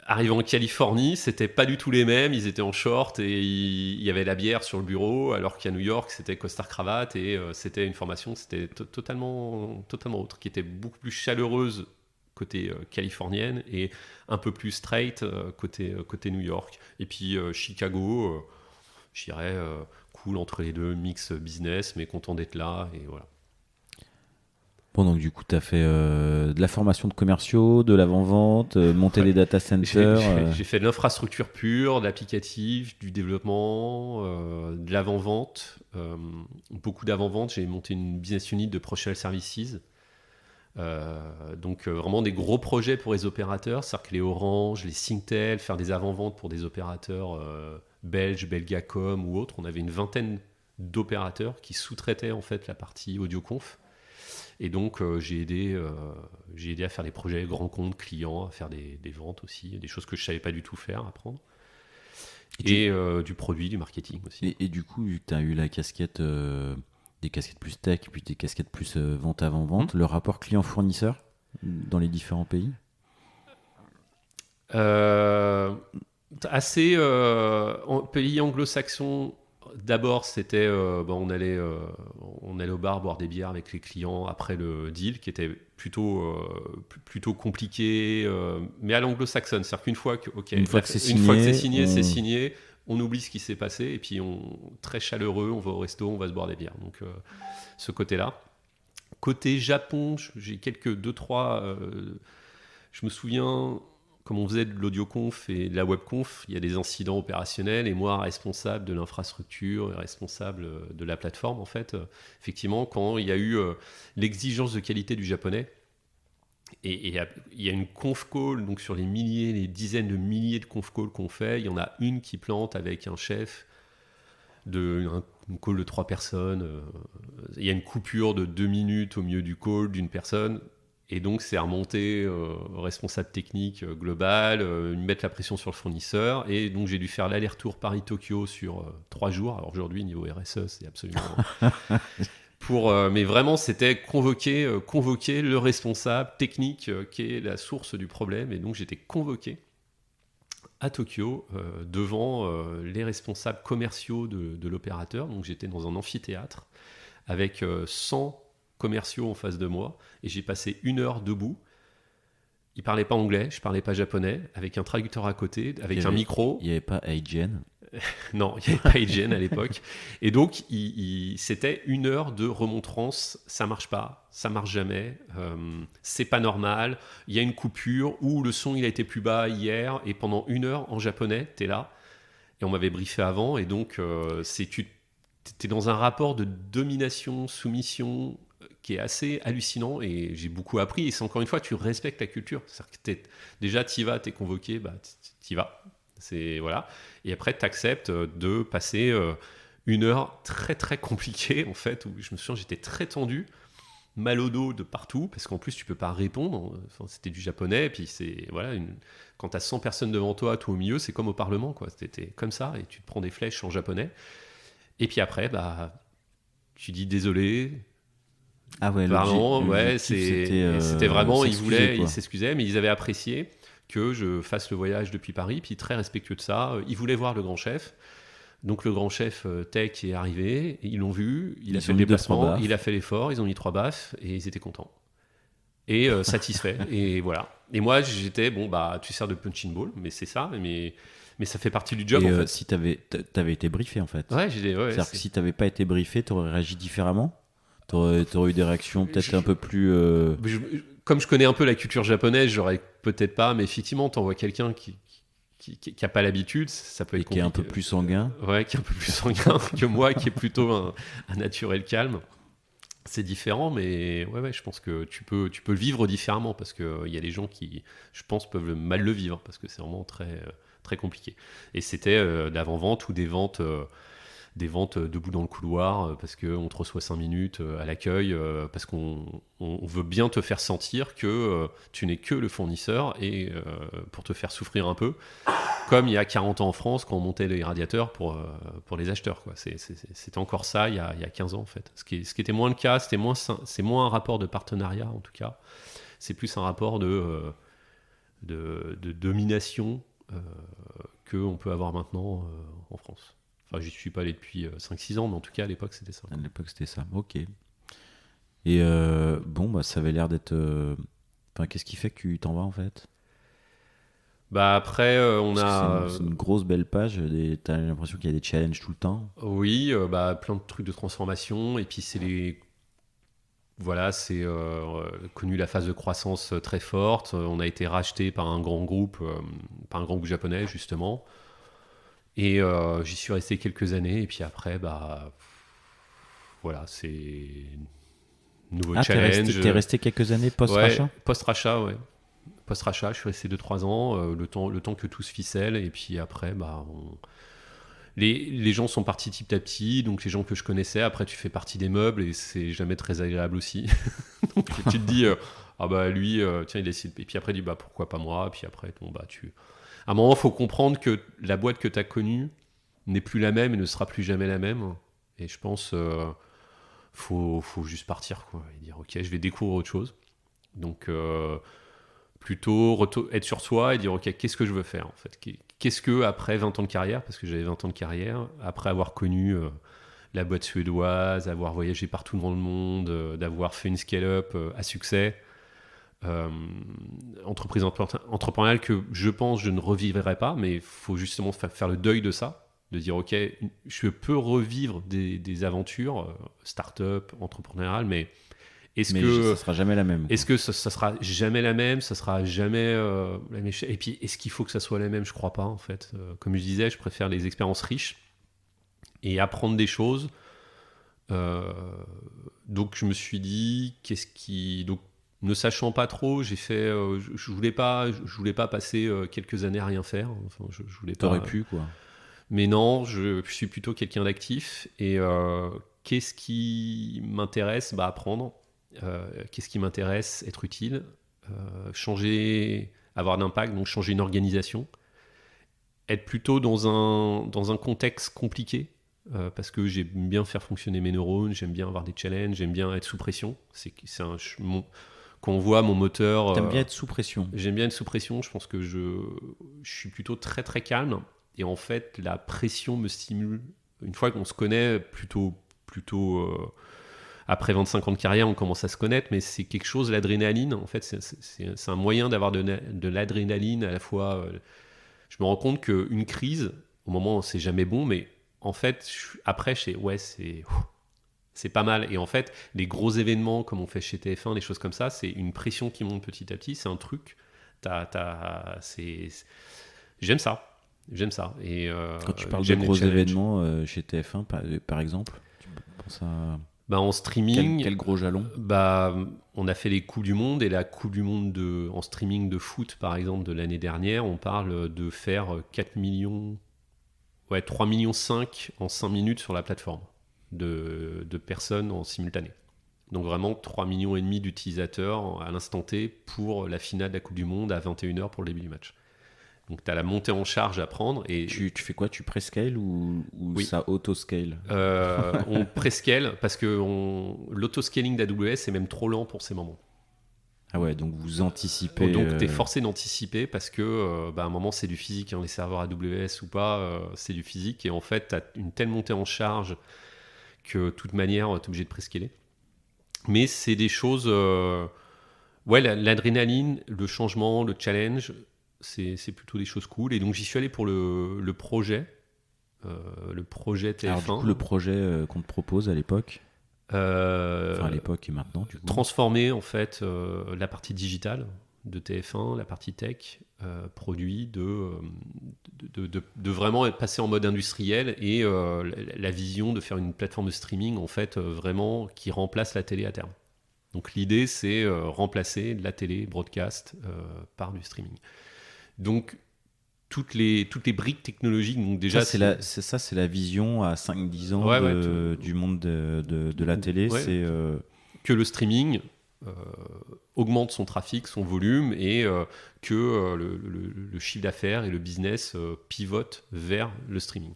Arrivant en Californie, c'était pas du tout les mêmes. Ils étaient en short et il y avait la bière sur le bureau, alors qu'à New York, c'était costard-cravate et c'était une formation, c'était totalement autre, qui était beaucoup plus chaleureuse côté californienne et un peu plus straight côté New York. Et puis Chicago, je dirais cool entre les deux, mix business, mais content d'être là et voilà. Bon, donc du coup, tu as fait de la formation de commerciaux, de l'avant-vente, monter des data centers. J'ai fait de l'infrastructure pure, de l'applicatif, du développement, de l'avant-vente. Beaucoup d'avant-vente. J'ai monté une business unit de Professional Services. Donc vraiment des gros projets pour les opérateurs, c'est-à-dire que les Orange, les Singtel, faire des avant-ventes pour des opérateurs belges, Belgacom ou autres. On avait une vingtaine d'opérateurs qui sous-traitaient en fait la partie audioconf. Et donc, j'ai aidé à faire des projets grands comptes, clients, à faire des ventes aussi, des choses que je ne savais pas du tout faire, apprendre. Et du produit, du marketing aussi. Et du coup, vu que tu as eu la casquette, des casquettes plus tech, puis des casquettes plus vente avant-vente, le rapport client-fournisseur dans les différents pays Assez en pays anglo-saxon. D'abord, c'était on allait au bar boire des bières avec les clients après le deal, qui était plutôt compliqué, mais à l'anglo-saxonne. C'est-à-dire qu'une fois que c'est signé, on oublie ce qui s'est passé et puis très chaleureux, on va au resto, on va se boire des bières. Donc ce côté-là. Côté Japon, j'ai deux, trois. Je me souviens. Comme on faisait de l'audioconf et de la webconf, il y a des incidents opérationnels et moi, responsable de l'infrastructure, responsable de la plateforme, en fait, effectivement, quand il y a eu l'exigence de qualité du japonais, et il y a une conf call, donc sur les dizaines de milliers de conf calls qu'on fait, il y en a une qui plante avec un chef une call de 3 personnes, il y a une coupure de 2 minutes au milieu du call d'une personne. Et donc, c'est remonter responsable technique global, mettre la pression sur le fournisseur. Et donc, j'ai dû faire l'aller-retour Paris-Tokyo sur 3 jours. Alors aujourd'hui, niveau RSE, c'est absolument... mais vraiment, c'était convoquer le responsable technique qui est la source du problème. Et donc, j'étais convoqué à Tokyo devant les responsables commerciaux de l'opérateur. Donc, j'étais dans un amphithéâtre avec 100 commerciaux en face de moi et j'ai passé 1 heure debout. Ils parlaient pas anglais, je parlais pas japonais, avec un traducteur à côté, avec un micro. Il n'y avait pas Hygiene. Non, il n'y avait pas Hygiene à l'époque. Et donc, c'était 1 heure de remontrance. Ça marche pas, ça marche jamais, c'est pas normal. Il y a une coupure où le son il a été plus bas hier et pendant 1 heure en japonais, t'es là. Et on m'avait briefé avant et donc t'es dans un rapport de domination, soumission qui est assez hallucinant et j'ai beaucoup appris. Et c'est encore une fois, tu respectes la culture. C'est-à-dire que déjà, t'y vas, t'es convoqué, t'y vas. Voilà. Et après, t'acceptes de passer 1 heure très très compliquée, en fait, où je me souviens, j'étais très tendu, mal au dos de partout, parce qu'en plus, tu peux pas répondre. Enfin, c'était du japonais, et puis quand t'as 100 personnes devant toi, tout au milieu, c'est comme au Parlement, quoi. C'était comme ça, et tu te prends des flèches en japonais. Et puis après, tu dis désolé. Ah ouais, c'était vraiment, ils s'excusaient, mais ils avaient apprécié que je fasse le voyage depuis Paris, puis très respectueux de ça. Ils voulaient voir le grand chef. Donc le grand chef tech est arrivé, ils l'ont vu, il a fait le déplacement, il a fait l'effort, ils ont mis 3 baffes et ils étaient contents. Et satisfaits. Et voilà. Et moi, j'étais, tu sers de punching ball, mais c'est ça, mais ça fait partie du job, en fait. Si t'avais été briefé, en fait. Ouais, c'est-à-dire que si t'avais pas été briefé, t'aurais réagi différemment. T'aurais eu des réactions peut-être un peu plus... Comme je connais un peu la culture japonaise, j'aurais peut-être pas, mais effectivement, t'envoies quelqu'un qui a pas l'habitude, ça peut être compliqué. Qui est un peu plus sanguin. Ouais, qui est un peu plus sanguin que moi, qui est plutôt un naturel calme. C'est différent, mais ouais, je pense que tu peux le vivre différemment, parce qu'il y a des gens qui, je pense, peuvent mal le vivre, parce que c'est vraiment très, très compliqué. Et c'était d'avant-vente ou des ventes des ventes debout dans le couloir parce qu'on te reçoit 5 minutes à l'accueil, parce qu'on veut bien te faire sentir que tu n'es que le fournisseur et pour te faire souffrir un peu, comme il y a 40 ans en France quand on montait les radiateurs pour les acheteurs, quoi. C'était encore ça il y a 15 ans en fait. Ce qui était moins le cas, c'est moins un rapport de partenariat en tout cas, c'est plus un rapport de domination qu'on peut avoir maintenant en France. Enfin, j'y suis pas allé depuis 5-6 ans, mais en tout cas, à l'époque, c'était ça. À l'époque, c'était ça. Ok. Et ça avait l'air d'être... qu'est-ce qui fait que tu t'en vas, en fait? Bah après, C'est une grosse belle page. T'as l'impression qu'il y a des challenges tout le temps. Oui, plein de trucs de transformation. Et puis, c'est connu la phase de croissance très forte. On a été racheté par un grand groupe japonais, justement. Et j'y suis resté quelques années, et puis après, c'est nouveau challenge. T'es resté quelques années post-rachat? Ouais, post-rachat, ouais. Post-rachat, je suis resté 2-3 ans, le temps que tout se ficelle, et puis après, les gens sont partis petit à petit, donc les gens que je connaissais, après tu fais partie des meubles, et c'est jamais très agréable aussi. Donc tu te dis, lui, tiens, il décide, et puis après, tu dis, pourquoi pas moi, et puis après, à un moment, il faut comprendre que la boîte que tu as connue n'est plus la même et ne sera plus jamais la même. Et je pense faut juste partir, quoi, et dire ok, je vais découvrir autre chose. Donc plutôt être sur soi et dire ok, qu'est-ce que je veux faire en fait, qu'est-ce que après 20 ans de carrière, parce que j'avais 20 ans de carrière, après avoir connu la boîte suédoise, avoir voyagé partout dans le monde, d'avoir fait une scale-up à succès, entreprise entrepreneuriale que je pense je ne revivrai pas, mais il faut justement faire le deuil de ça, de dire ok, je peux revivre des aventures start-up, entrepreneuriales, mais ça sera jamais la même, quoi. Est-ce que ça sera jamais la même, ça sera jamais la même, et puis est-ce qu'il faut que ça soit la même? Je crois pas en fait. Comme je disais, je préfère les expériences riches et apprendre des choses. Donc je me suis dit donc ne sachant pas trop, j'ai fait. Je voulais pas passer quelques années à rien faire. Enfin, je voulais pas. T'aurais pu, quoi. Mais non, je suis plutôt quelqu'un d'actif. Et qu'est-ce qui m'intéresse? Apprendre. Qu'est-ce qui m'intéresse? Être utile. Changer, avoir d'impact, donc changer une organisation. Être plutôt dans un contexte compliqué. Parce que j'aime bien faire fonctionner mes neurones, j'aime bien avoir des challenges, j'aime bien être sous pression. Quand on voit mon moteur... T'aimes bien être sous pression? J'aime bien être sous pression, je pense que je suis plutôt très très calme, et en fait la pression me stimule. Une fois qu'on se connaît, plutôt après 25 ans de carrière, on commence à se connaître, mais c'est quelque chose, l'adrénaline, en fait c'est un moyen d'avoir de l'adrénaline à la fois. Je me rends compte qu'une crise, au moment où c'est jamais bon, mais en fait après c'est pas mal. Et en fait, les gros événements, comme on fait chez TF1, des choses comme ça, c'est une pression qui monte petit à petit. C'est un truc. J'aime ça. Et, quand tu parles de gros événements chez TF1, par exemple, tu penses à... en streaming... Quel gros jalon? On a fait les Coupes du Monde, et la Coupe du Monde en streaming de foot, par exemple, de l'année dernière, on parle de faire 4 millions... 3,5 millions en 5 minutes sur la plateforme. De personnes en simultané. Donc vraiment 3,5 millions d'utilisateurs à l'instant T pour la finale de la Coupe du Monde à 21h pour le début du match. Donc tu as la montée en charge à prendre. Et tu fais quoi? Tu prescale ou oui. Ça auto-scale? On prescale parce que l'autoscaling d'AWS est même trop lent pour ces moments. Ah ouais, donc vous anticipez. Donc tu es forcé d'anticiper parce que à un moment c'est du physique, les serveurs AWS ou pas, c'est du physique, et en fait tu as une telle montée en charge que de toute manière, tu es obligé de prescaler. Mais c'est des choses... l'adrénaline, le changement, le challenge, c'est plutôt des choses cool. Et donc, j'y suis allé pour le projet. Le projet TF1. Alors, du coup, le projet qu'on te propose à l'époque, à l'époque et maintenant, du coup. Transformer, en fait, la partie digitale de TF1, la partie tech, produit, de vraiment être passé en mode industriel, et la vision de faire une plateforme de streaming en fait vraiment qui remplace la télé à terme. Donc l'idée c'est remplacer la télé broadcast par du streaming. Donc toutes les briques technologiques. Donc déjà, c'est la vision à 5-10 ans du monde de la télé. Ouais. C'est que le streaming augmente son trafic, son volume, et que le chiffre d'affaires et le business pivotent vers le streaming.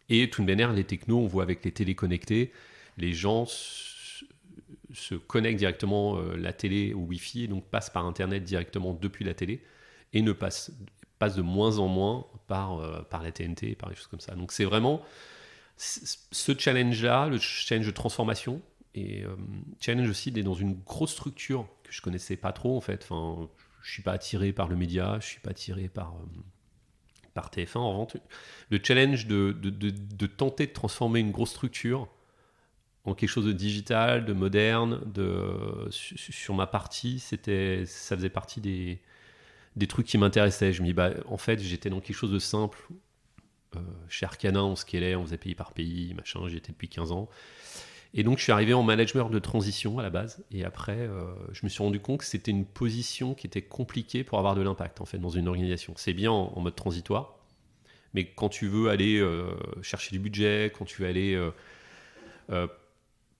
Et tout de manière, les technos, on voit avec les télés connectées, les gens se connectent directement la télé au Wi-Fi, et donc passent par Internet directement depuis la télé, et ne passent de moins en moins par la TNT, par des choses comme ça. Donc c'est vraiment ce challenge-là, le challenge de transformation, et challenge aussi d'être dans une grosse structure que je connaissais pas trop en fait. Enfin, je suis pas attiré par le média, je suis pas attiré par TF1 en revanche. Le challenge de tenter de transformer une grosse structure en quelque chose de digital, de moderne, sur ma partie, ça faisait partie des trucs qui m'intéressaient. Je me dis, en fait, j'étais dans quelque chose de simple. Chez Arcana, on scalait, on faisait pays par pays, machin, j'y étais depuis 15 ans. Et donc, je suis arrivé en management de transition à la base. Et après, je me suis rendu compte que c'était une position qui était compliquée pour avoir de l'impact, en fait, dans une organisation. C'est bien en mode transitoire, mais quand tu veux aller chercher du budget, quand tu veux aller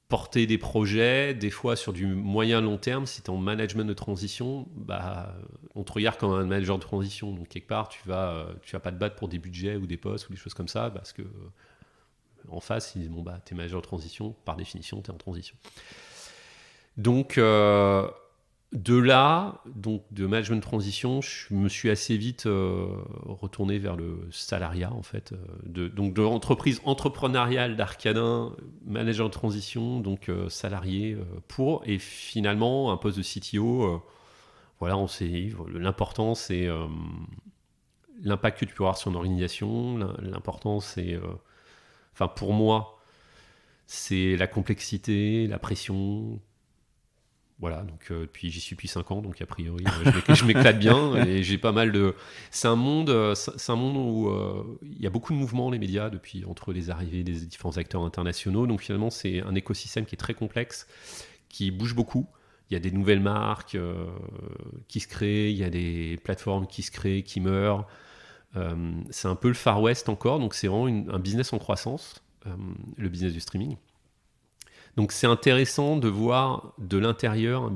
porter des projets, des fois sur du moyen-long terme, si tu es en management de transition, on te regarde comme un manager de transition. Donc, quelque part, tu vas pas te battre pour des budgets ou des postes ou des choses comme ça, parce que en face, ils disent t'es manager de transition, par définition, t'es en transition. Donc, de là, donc de management de transition, je me suis assez vite retourné vers le salariat, en fait. Donc, de l'entreprise entrepreneuriale d'Arcana, manager de transition, donc salarié et finalement, un poste de CTO. Voilà, l'important, c'est l'impact que tu peux avoir sur une organisation. L'important, c'est... pour moi, c'est la complexité, la pression. Voilà, donc puis j'y suis depuis 5 ans, donc a priori, je m'éclate bien. Et j'ai pas mal de... C'est un monde où il y a beaucoup de mouvements, les médias, entre les arrivées des différents acteurs internationaux. Donc finalement, c'est un écosystème qui est très complexe, qui bouge beaucoup. Il y a des nouvelles marques qui se créent, il y a des plateformes qui se créent, qui meurent. C'est un peu le Far West encore, donc c'est vraiment un business en croissance, le business du streaming. Donc c'est intéressant de voir de l'intérieur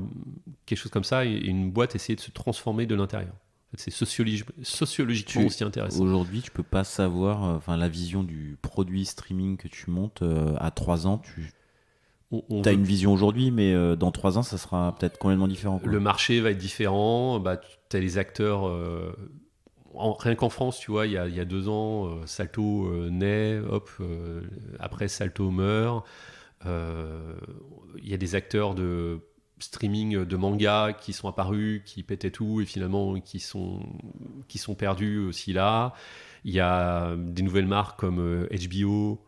quelque chose comme ça, et une boîte essayer de se transformer de l'intérieur. En fait, c'est sociologiquement aussi intéressant. Aujourd'hui, tu peux pas savoir la vision du produit streaming que tu montes à 3 ans. Tu as une vision aujourd'hui, mais dans 3 ans, ça sera peut-être complètement différent. Le marché va être différent. Tu as les acteurs... rien qu'en France, tu vois, il y a 2 ans, Salto naît, après Salto meurt. Il y a des acteurs de streaming de manga qui sont apparus, qui pétaient tout, et finalement qui sont perdus aussi là. Il y a des nouvelles marques comme HBO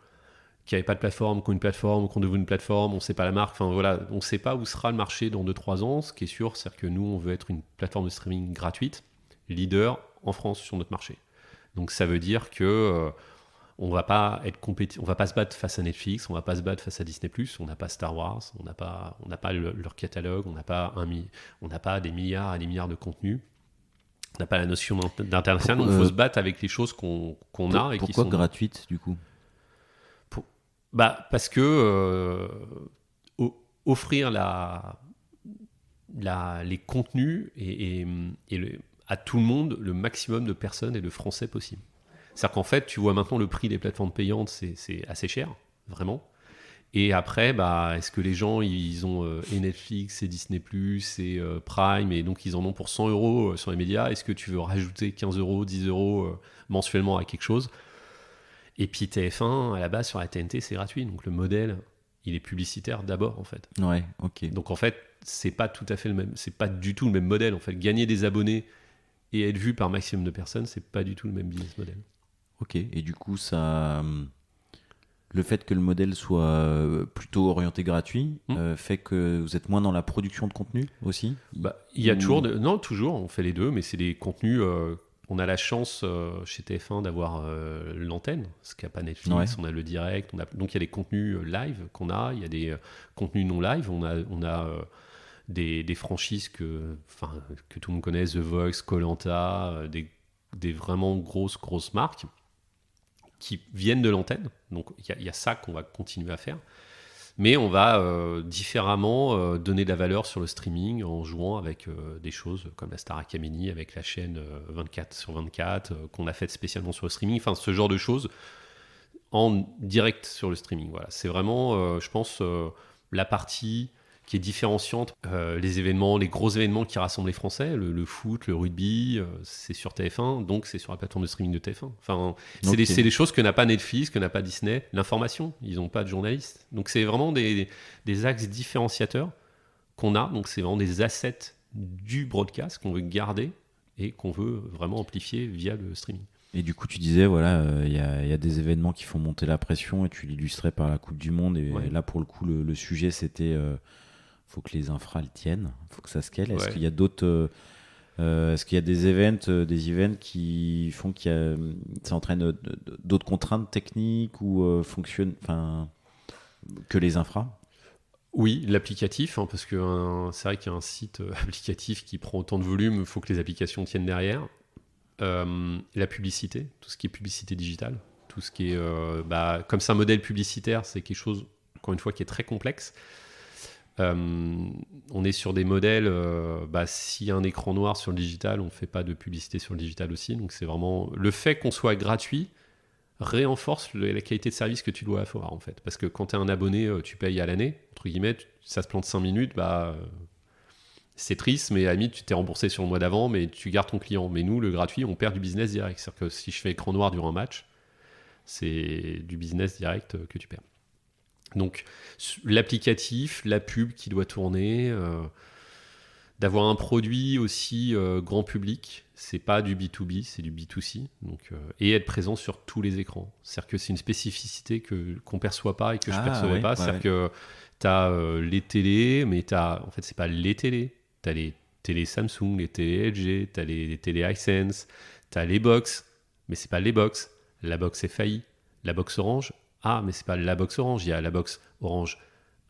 qui n'avaient pas de plateforme, qui ont une plateforme, qui ont devenu une plateforme, on ne sait pas la marque. Enfin voilà, on ne sait pas où sera le marché dans 2-3 ans. Ce qui est sûr, c'est que nous, on veut être une plateforme de streaming gratuite, leader en France sur notre marché. Donc ça veut dire que on va pas se battre face à Netflix, on va pas se battre face à Disney+, on n'a pas Star Wars, on n'a pas leur catalogue, on n'a pas des milliards et des milliards de contenus, on n'a pas la notion d'international. Donc il faut se battre avec les choses qu'on a et qui sont... Pourquoi gratuite du coup? Parce que offrir les contenus et à tout le monde, le maximum de personnes et de Français possible. C'est-à-dire qu'en fait, tu vois maintenant le prix des plateformes payantes, c'est assez cher, vraiment. Et après, est-ce que les gens, ils ont et Netflix, et Disney+, et Prime, et donc ils en ont pour 100 € sur les médias. Est-ce que tu veux rajouter 15 €, 10 € mensuellement à quelque chose? Et puis TF1, à la base, sur la TNT, c'est gratuit. Donc le modèle, il est publicitaire d'abord, en fait. Ouais, ok. Donc en fait, c'est pas tout à fait le même, c'est pas du tout le même modèle. En fait, gagner des abonnés et être vu par maximum de personnes, c'est pas du tout le même business model. Ok, et du coup, le fait que le modèle soit plutôt orienté gratuit fait que vous êtes moins dans la production de contenu aussi? Il y a toujours... Non, toujours, on fait les deux, mais c'est des contenus... on a la chance chez TF1 d'avoir l'antenne, ce qu'a pas Netflix. Ouais. On a le direct, donc il y a des contenus live qu'on a, il y a des contenus non live, on a des franchises que tout le monde connaît, The Voice, Koh-Lanta, des vraiment grosses marques qui viennent de l'antenne. Donc il y a ça qu'on va continuer à faire. Mais on va différemment donner de la valeur sur le streaming en jouant avec des choses comme la Star Academy, avec la chaîne 24/24 qu'on a faite spécialement sur le streaming. Enfin, ce genre de choses en direct sur le streaming. Voilà. C'est vraiment, je pense, la partie qui est différenciante. Les événements, les gros événements qui rassemblent les Français, le foot, le rugby, c'est sur TF1, donc c'est sur la plateforme de streaming de TF1. Enfin, c'est des choses que n'a pas Netflix, que n'a pas Disney. L'information, ils n'ont pas de journalistes. Donc c'est vraiment des axes différenciateurs qu'on a. Donc c'est vraiment des assets du broadcast qu'on veut garder et qu'on veut vraiment amplifier via le streaming. Et du coup, tu disais, voilà, il y a des événements qui font monter la pression et tu l'illustrais par la Coupe du Monde. Et là, pour le coup, le sujet, c'était faut que les infras le tiennent, faut que ça scale. Est-ce qu'il y a d'autres, est-ce qu'il y a des events qui font ça entraîne d'autres contraintes techniques ou fonctionnent, enfin, que les infras? Oui, l'applicatif, parce que c'est vrai qu'il y a un site applicatif qui prend autant de volume, il faut que les applications tiennent derrière. La publicité, tout ce qui est publicité digitale, tout ce qui est, comme c'est un modèle publicitaire, c'est quelque chose, encore une fois, qui est très complexe. On est sur des modèles, s'il y a un écran noir sur le digital, on ne fait pas de publicité sur le digital aussi. Donc c'est vraiment le fait qu'on soit gratuit renforce la qualité de service que tu dois avoir en fait. Parce que quand tu es un abonné, tu payes à l'année, entre guillemets, ça se plante 5 minutes, c'est triste, mais à la limite, tu t'es remboursé sur le mois d'avant, mais tu gardes ton client. Mais nous, le gratuit, on perd du business direct. C'est-à-dire que si je fais écran noir durant un match, c'est du business direct que tu perds. Donc l'applicatif, la pub qui doit tourner, d'avoir un produit aussi grand public, c'est pas du B2B, c'est du B2C, donc, et être présent sur tous les écrans. C'est-à-dire que c'est une spécificité qu'on perçoit pas et que je percevais pas. C'est-à-dire que tu as les télés, mais en fait c'est pas les télés. Tu as les télés Samsung, les télés LG, tu as les télés Hisense, tu as les box, mais c'est pas les box. La box est faillie. La box Orange, mais c'est pas la box Orange, il y a la box Orange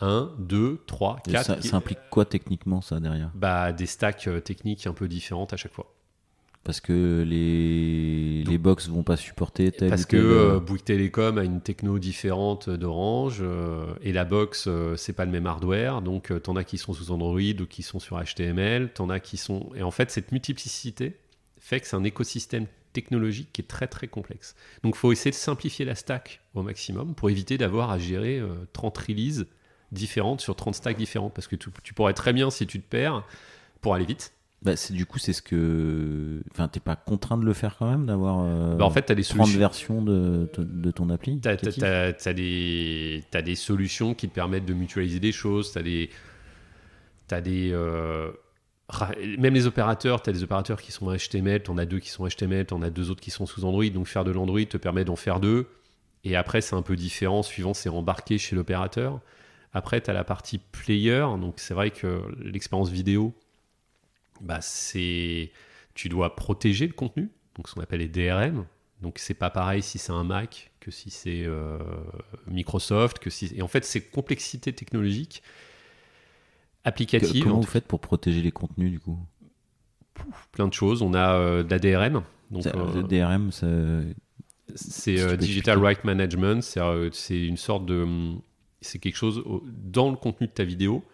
1, 2, 3, 4. Ça implique quoi techniquement ça derrière ? Des stacks techniques un peu différentes à chaque fois. Parce que les box vont pas supporter tel parce ou tel... que Bouygues Télécom a une techno différente d'Orange et la box c'est pas le même hardware, donc t'en as qui sont sous Android ou qui sont sur HTML, t'en as qui sont... Et en fait cette multiplicité fait que c'est un écosystème technologique qui est très très complexe. Donc il faut essayer de simplifier la stack au maximum pour éviter d'avoir à gérer 30 releases différentes sur 30 stacks différentes, parce que tu pourrais très bien, si tu te perds, pour aller vite. C'est ce que... Enfin, t'es pas contraint de le faire quand même, d'avoir en fait, t'as des 30 versions de ton appli. T'as des solutions qui te permettent de mutualiser des choses, même les opérateurs, tu as des opérateurs qui sont HTML, tu en as 2 qui sont HTML, tu en as 2 autres qui sont sous Android, donc faire de l'Android te permet d'en faire 2, et après c'est un peu différent, suivant c'est embarqué chez l'opérateur. Après tu as la partie player, donc c'est vrai que l'expérience vidéo, tu dois protéger le contenu, donc ce qu'on appelle les DRM, donc c'est pas pareil si c'est un Mac que si c'est Microsoft, et en fait c'est complexité technologique applicative. Comment vous faites pour protéger les contenus du coup ? Plein de choses. On a de la DRM. Donc, DRM, c'est Digital Right Management. C'est une sorte de... C'est quelque chose dans le contenu de ta vidéo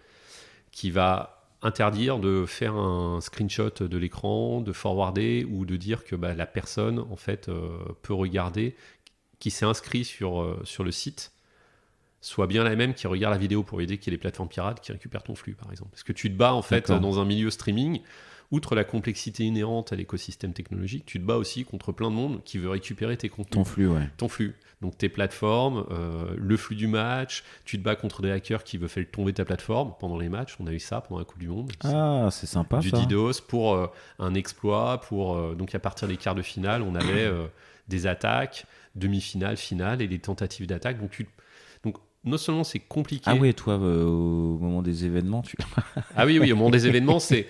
qui va interdire de faire un screenshot de l'écran, de forwarder ou de dire que la personne en fait peut regarder, qui s'est inscrit sur le site, soit bien la même qui regarde la vidéo pour éviter qu'il y ait les plateformes pirates qui récupèrent ton flux, par exemple. Parce que tu te bats, en fait, dans un milieu streaming, outre la complexité inhérente à l'écosystème technologique, tu te bats aussi contre plein de monde qui veut récupérer tes contenus. Ton flux, ouais. Ton flux. Donc tes plateformes, le flux du match, tu te bats contre des hackers qui veulent faire tomber ta plateforme pendant les matchs. On a eu ça pendant la Coupe du Monde. C'est sympa, du ça. Du DDoS pour un exploit. Donc à partir des quarts de finale, on avait des attaques, demi-finale, finale et des tentatives d'attaque. Donc non seulement c'est compliqué. Ah oui, toi, au moment des événements, Ah oui, au moment des événements, c'est...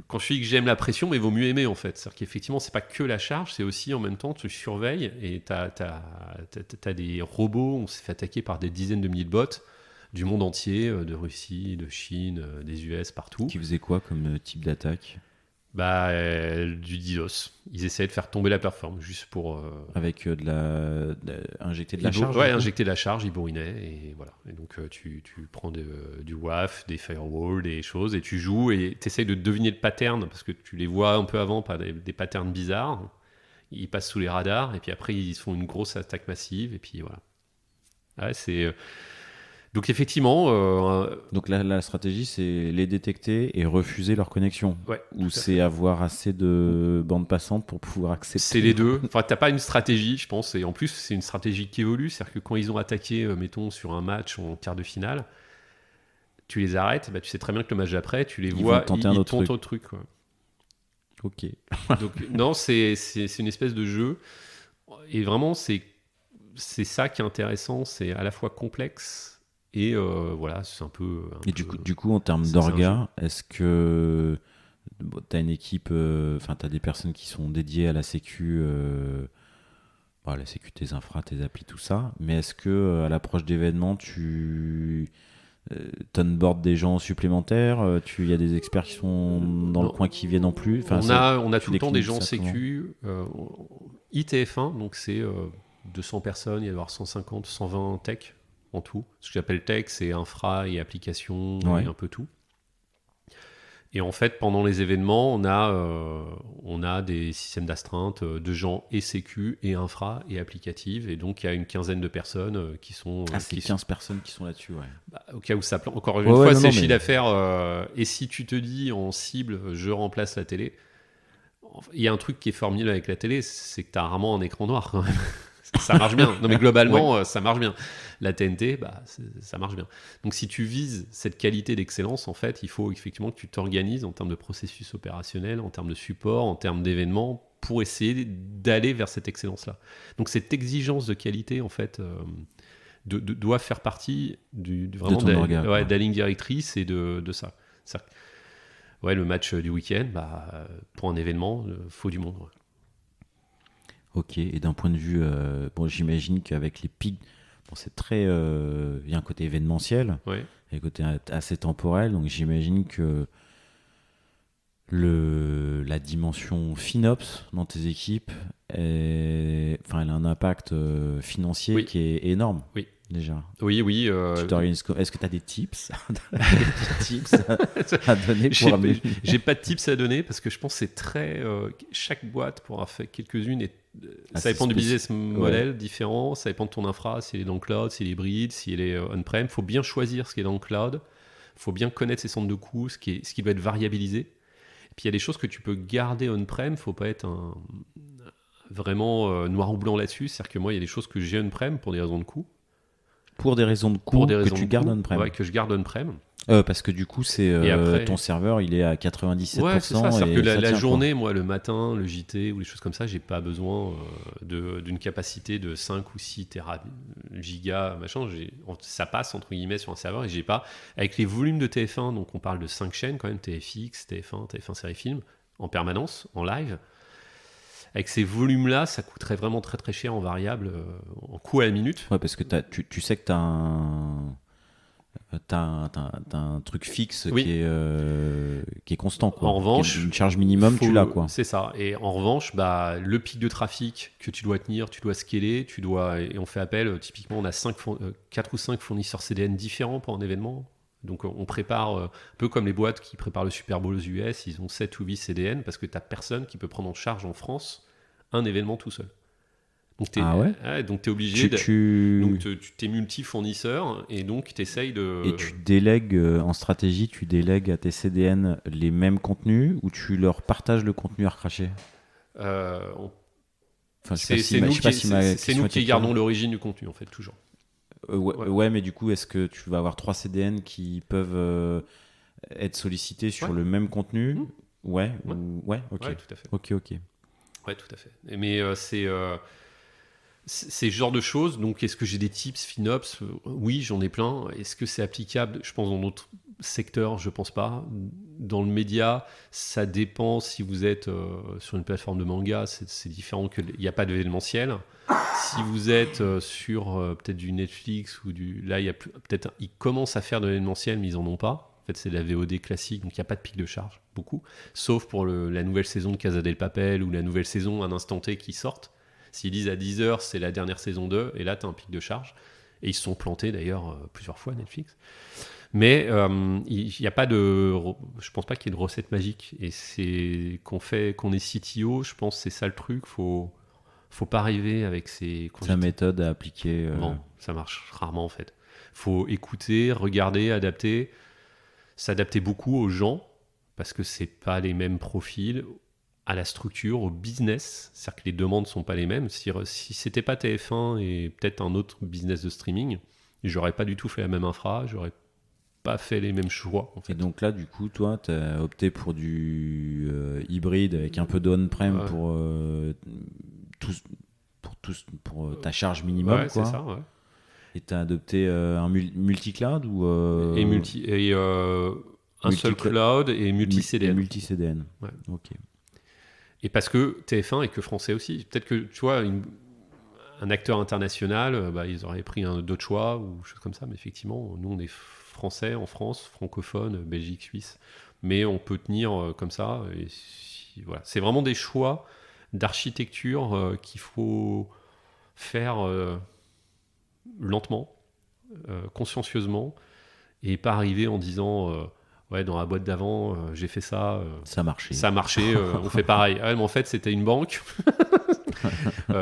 Quand je dis que j'aime la pression, mais il vaut mieux aimer, en fait. C'est-à-dire qu'effectivement, c'est pas que la charge, c'est aussi, en même temps, tu surveilles et t'as des robots, on s'est fait attaquer par des dizaines de milliers de bots du monde entier, de Russie, de Chine, des US, partout. Qui faisait quoi comme type d'attaque ? Du DDoS. Ils essayaient de faire tomber la plateforme juste pour. Avec injecter de la charge. Ouais, injecter de la charge, ils bourrinaient et voilà. Et donc tu prends du WAF, des firewalls, des choses et tu joues et tu essayes de deviner le pattern parce que tu les vois un peu avant par des patterns bizarres. Ils passent sous les radars et puis après ils font une grosse attaque massive et puis voilà. Ouais, c'est. Donc effectivement. Donc la stratégie, c'est les détecter et refuser leur connexion. Ouais, Ou c'est avoir assez de bandes passantes pour pouvoir accepter. C'est les deux. Enfin, t'as pas une stratégie, je pense. Et en plus, c'est une stratégie qui évolue. C'est-à-dire que quand ils ont attaqué, mettons, sur un match en quart de finale, tu les arrêtes. Tu sais très bien que le match d'après, tu les vois, vont tenter un autre truc. Quoi. Ok. Donc non, c'est une espèce de jeu. Et vraiment, c'est ça qui est intéressant. C'est à la fois complexe. Et voilà, c'est un peu. Du coup, en termes d'orga, est-ce que tu as une équipe, tu as des personnes qui sont dédiées à la sécu, la sécu, tes infras, tes applis, tout ça, mais est-ce que à l'approche d'événements, tu onboardes des gens supplémentaires, il y a des experts qui sont dans le coin qui viennent en plus? On a tout le temps des gens sécu. ITF1, donc c'est 200 personnes, il y a 150, 120 tech. En tout. Ce que j'appelle tech, c'est infra et application et un peu tout. Et en fait, pendant les événements, on a des systèmes d'astreinte de gens et sécu et infra et applicative. Et donc, il y a une quinzaine de personnes qui sont... c'est 15 personnes qui sont là-dessus, ouais. Au cas où ça plante. Encore une fois, c'est chiffre d'affaires. Et si tu te dis en cible, je remplace la télé, il y a un truc qui est formidable avec la télé, c'est que tu as rarement un écran noir quand même. Ça marche bien. Non, mais globalement, ça marche bien. La TNT, ça marche bien. Donc, si tu vises cette qualité d'excellence, en fait, il faut effectivement que tu t'organises en termes de processus opérationnel, en termes de support, en termes d'événements, pour essayer d'aller vers cette excellence-là. Donc, cette exigence de qualité, en fait, doit faire partie vraiment de la ligne directrice et de ça. Ouais, le match du week-end, pour un événement, il faut du monde. Ouais. Ok, et d'un point de vue, j'imagine qu'avec les pics, c'est très, il y a un côté événementiel, ouais. Et un côté assez temporel, donc j'imagine que la dimension FinOps dans tes équipes, elle a un impact financier qui est énorme. Oui. Déjà. Oui. Est-ce que tu as des tips à donner pour amener... J'ai pas de tips à donner parce que je pense que c'est très. Chaque boîte pourra faire quelques-unes. Ça dépend du business model différent. Ça dépend de ton infra, s'il est dans le cloud, s'il est hybride, s'il est on-prem. Il faut bien choisir ce qui est dans le cloud. Il faut bien connaître ses centres de coûts, ce qui doit être variabilisé. Et puis il y a des choses que tu peux garder on-prem. Il ne faut pas être vraiment noir ou blanc là-dessus. C'est-à-dire que moi, il y a des choses que j'ai on-prem pour des raisons de coût. Pour des raisons de coût que tu gardes on-prem. Ouais, que je garde on-prem. Parce que du coup, c'est ton serveur, il est à 97%. Ouais, c'est ça. C'est-à-dire que la journée, quoi. moi, le matin, le JT ou les choses comme ça, j'ai pas besoin d'une capacité de 5 ou 6 gigas, machin. Ça passe, entre guillemets, sur un serveur et j'ai pas... Avec les volumes de TF1, donc on parle de 5 chaînes quand même, TFX, TF1 série film, en permanence, en live. Avec ces volumes-là, ça coûterait vraiment très très cher en variable, en coût à la minute. Ouais, parce que tu sais que tu as un truc fixe qui est constant. Quoi. En revanche, une charge minimum, tu l'as. Quoi. C'est ça. Et en revanche, le pic de trafic que tu dois tenir, tu dois scaler, et on fait appel, typiquement, on a 4 ou 5 fournisseurs CDN différents pour un événement. Donc on prépare, un peu comme les boîtes qui préparent le Super Bowl aux US, ils ont 7 ou 8 CDN parce que tu n'as personne qui peut prendre en charge en France un événement tout seul. Donc tu es obligé donc tu es multi-fournisseur et donc tu essayes de... Et tu délègues en stratégie, tu délègues à tes CDN les mêmes contenus ou tu leur partages le contenu à recracher c'est nous qui gardons l'origine du contenu en fait, toujours. Ouais, mais du coup, est-ce que tu vas avoir 3 CDN qui peuvent être sollicités sur le même contenu Ouais, ok. Ouais, tout à fait. Ok. Ouais, tout à fait. Mais c'est ce genre de choses. Donc, est-ce que j'ai des tips FinOps ? Oui, j'en ai plein. Est-ce que c'est applicable ? Je pense dans d'autres secteurs, je pense pas. Dans le média, ça dépend. Si vous êtes sur une plateforme de manga, c'est différent il n'y a pas d'événementiel. Si vous êtes sur peut-être du Netflix ou là, il y a ils commencent à faire de l'événementiel, mais ils en ont pas. En fait, c'est de la VOD classique, donc il n'y a pas de pic de charge, beaucoup. Sauf pour la nouvelle saison de Casa del Papel ou la nouvelle saison, un instant T qui sortent. S'ils disent à 10h, c'est la dernière saison 2, et là, tu as un pic de charge. Et ils se sont plantés, d'ailleurs, plusieurs fois, Netflix. Mais il n'y a pas de... Je pense pas qu'il y ait de recette magique. Et c'est qu'on est CTO, je pense que c'est ça le truc. Faut pas arriver avec sa méthode à appliquer. Non, ça marche rarement en fait. Faut écouter, regarder, adapter, s'adapter beaucoup aux gens parce que c'est pas les mêmes profils, à la structure, au business. C'est-à-dire que les demandes sont pas les mêmes. Si c'était pas TF1 et peut-être un autre business de streaming, j'aurais pas du tout fait la même infra, j'aurais pas fait les mêmes choix. En fait. Et donc là, du coup, toi, tu as opté pour du hybride avec un peu de on-prem pour ta charge minimum. Ouais, quoi. c'est ça, ouais. Et tu as adopté un multi-cloud ou un seul cloud et multi-CDN. Multi-CDN. Ouais. Ok. Et parce que TF1 est que français aussi. Peut-être que, tu vois, un acteur international, ils auraient pris d'autres choix ou choses comme ça. Mais effectivement, nous, on est français en France, francophone, Belgique, Suisse. Mais on peut tenir comme ça. Et voilà. C'est vraiment des choix d'architecture qu'il faut faire lentement, consciencieusement, et pas arriver en disant ouais, dans la boîte d'avant j'ai fait ça, ça a marché, on fait pareil. Ah, mais en fait c'était une banque.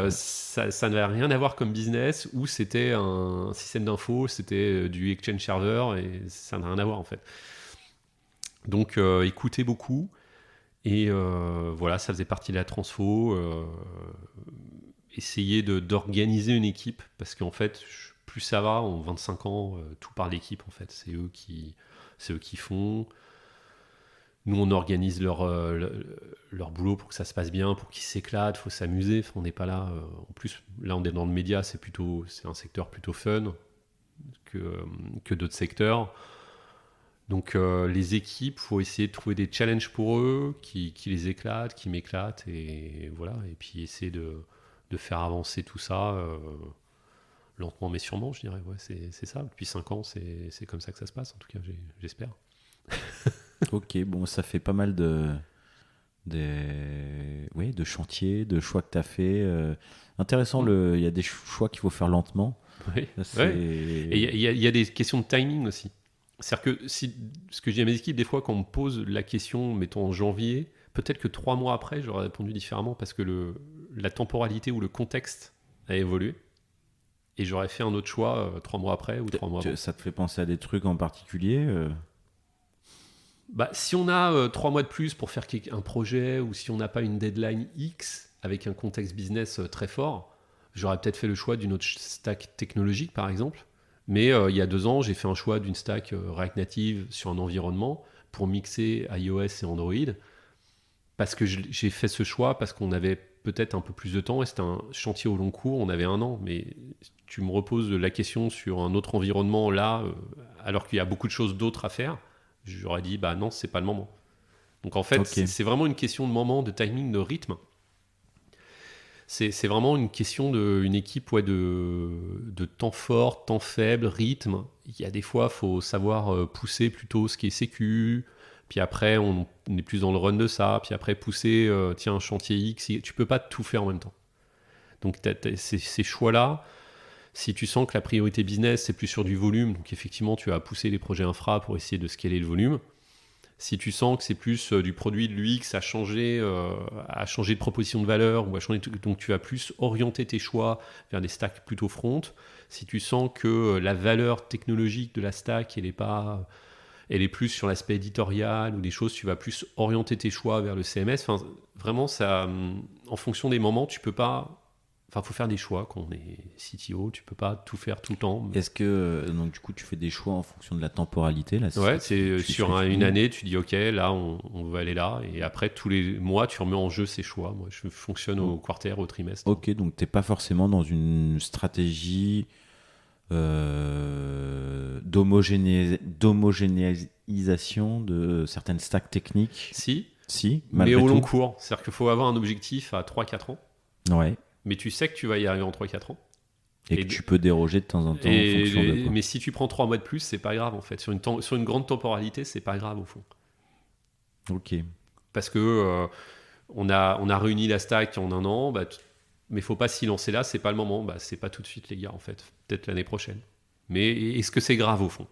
Ça n'avait rien à voir comme business, ou c'était un système d'info, c'était du Exchange Server, et ça n'a rien à voir en fait. Donc écoutez beaucoup, et voilà, ça faisait partie de la transfo. Essayer d'organiser une équipe, parce qu'en fait, plus ça va, en 25 ans, tout par l'équipe, en fait. C'est eux qui font. Nous, on organise leur boulot pour que ça se passe bien, pour qu'ils s'éclatent, il faut s'amuser. Enfin, on n'est pas là... en plus, là, on est dans le média, c'est un secteur plutôt fun que d'autres secteurs. Donc, les équipes, il faut essayer de trouver des challenges pour eux, qui les éclatent, qui m'éclatent, et voilà. Et puis, essayer de faire avancer tout ça lentement mais sûrement, je dirais. Ouais, c'est ça. Depuis 5 ans, c'est comme ça que ça se passe, en tout cas, j'espère. Ok, bon, ça fait pas mal de chantiers, de choix que tu as fait. Intéressant, il y a des choix qu'il faut faire lentement. Oui. Et il y a des questions de timing aussi. C'est-à-dire que ce que je dis à mes équipes, des fois, quand on me pose la question, mettons en janvier, peut-être que 3 mois après, j'aurais répondu différemment, parce que la temporalité ou le contexte a évolué, et j'aurais fait un autre choix 3 mois après ou 3 mois avant. Ça te fait penser à des trucs en particulier Si on a 3 mois de plus pour faire un projet, ou si on n'a pas une deadline X avec un contexte business très fort, j'aurais peut-être fait le choix d'une autre stack technologique, par exemple. Mais il y a 2 ans, j'ai fait un choix d'une stack React Native sur un environnement pour mixer iOS et Android, parce que j'ai fait ce choix parce qu'on avait peut-être un peu plus de temps, et c'était un chantier au long cours, on avait 1 an. Mais tu me reposes la question sur un autre environnement là, alors qu'il y a beaucoup de choses d'autres à faire, j'aurais dit non, c'est pas le moment. Donc en fait, c'est vraiment une question de moment, de timing, de rythme. C'est vraiment une question d'une équipe de temps fort, temps faible, rythme. Il y a des fois, il faut savoir pousser plutôt ce qui est sécu, puis après on est plus dans le run de ça, puis après pousser un chantier X. Tu peux pas tout faire en même temps. Donc ces choix-là, si tu sens que la priorité business c'est plus sur du volume, donc effectivement tu vas pousser les projets infra pour essayer de scaler le volume. Si tu sens que c'est plus du produit, de l'UX à changer de proposition de valeur, ou à changer donc tu vas plus orienter tes choix vers des stacks plutôt front. Si tu sens que la valeur technologique de la stack, elle est plus sur l'aspect éditorial ou des choses, tu vas plus orienter tes choix vers le CMS. Enfin, vraiment, ça, en fonction des moments, tu peux pas... Enfin, il faut faire des choix quand on est CTO, tu peux pas tout faire tout le temps. Est-ce que, donc du coup, tu fais des choix en fonction de la temporalité là, ouais, c'est sur une année, tu dis ok, là, on va aller là, et après, tous les mois, tu remets en jeu ces choix. Moi, je fonctionne au quarter, au trimestre. Ok, donc tu n'es pas forcément dans une stratégie d'homogénéisation de certaines stacks techniques. Si, mais au long cours. C'est-à-dire qu'il faut avoir un objectif à 3-4 ans. Ouais. Mais tu sais que tu vas y arriver en 3-4 ans. Et que tu peux déroger de temps en temps en fonction de quoi. Mais si tu prends 3 mois de plus, c'est pas grave en fait. Sur une grande temporalité, c'est pas grave au fond. Ok. Parce que on a réuni la stack en un an, mais faut pas s'y lancer là, c'est pas le moment. C'est pas tout de suite les gars en fait, peut-être l'année prochaine. Mais est-ce que c'est grave au fond?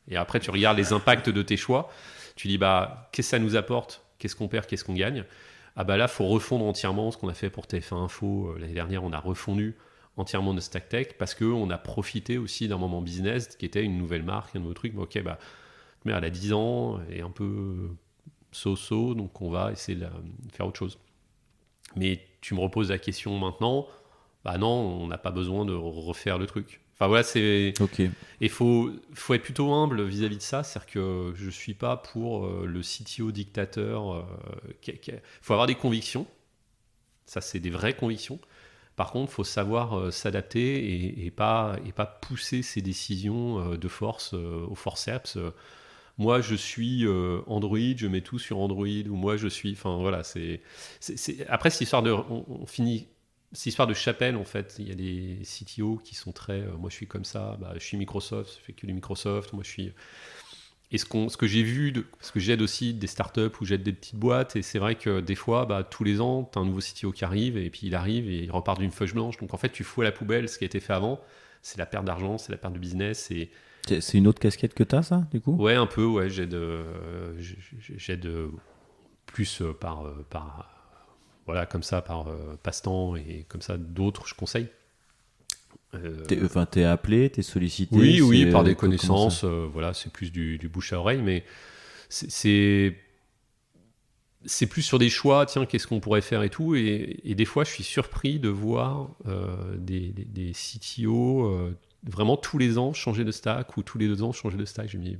Et après tu regardes les impacts de tes choix, tu dis qu'est-ce que ça nous apporte, qu'est-ce qu'on perd, qu'est-ce qu'on gagne. Là faut refondre entièrement ce qu'on a fait pour TF1 Info l'année dernière, on a refondu entièrement de Stack Tech parce qu'on a profité aussi d'un moment business qui était une nouvelle marque, un nouveau truc. Mais elle a 10 ans et un peu so-so, donc on va essayer de faire autre chose. Mais tu me reposes la question maintenant, non, on n'a pas besoin de refaire le truc. Enfin voilà, c'est... Ok. Et faut être plutôt humble vis-à-vis de ça, c'est-à-dire que je suis pas pour le CTO dictateur. Faut avoir des convictions, ça c'est des vraies convictions. Par contre, il faut savoir s'adapter et pas pousser ses décisions de force au forceps. Moi, je suis Android, je mets tout sur Android, ou moi, je suis... Enfin, voilà, Après, cette histoire on finit... Cette histoire de chapelle, en fait, il y a des CTO qui sont très... moi, je suis comme ça, je suis Microsoft, je fais que du Microsoft, moi, je suis... Et ce que j'ai vu, parce que j'aide aussi des startups ou j'aide des petites boîtes, et c'est vrai que des fois, tous les ans, tu as un nouveau CTO qui arrive, et puis il arrive et il repart d'une feuille blanche. Donc en fait, tu fous à la poubelle ce qui a été fait avant. C'est la perte d'argent, c'est la perte de business. C'est une autre casquette que tu as, ça, du coup? Ouais, un peu, ouais. J'aide plus voilà, comme ça, par passe-temps, et comme ça, d'autres, je conseille. T'es appelé, t'es sollicité? Oui, par des connaissances, voilà, c'est plus du bouche à oreille, mais c'est plus sur des choix, tiens, qu'est-ce qu'on pourrait faire et tout, et des fois je suis surpris de voir des CTO vraiment tous les ans changer de stack, ou tous les 2 ans changer de stack. Je me dis,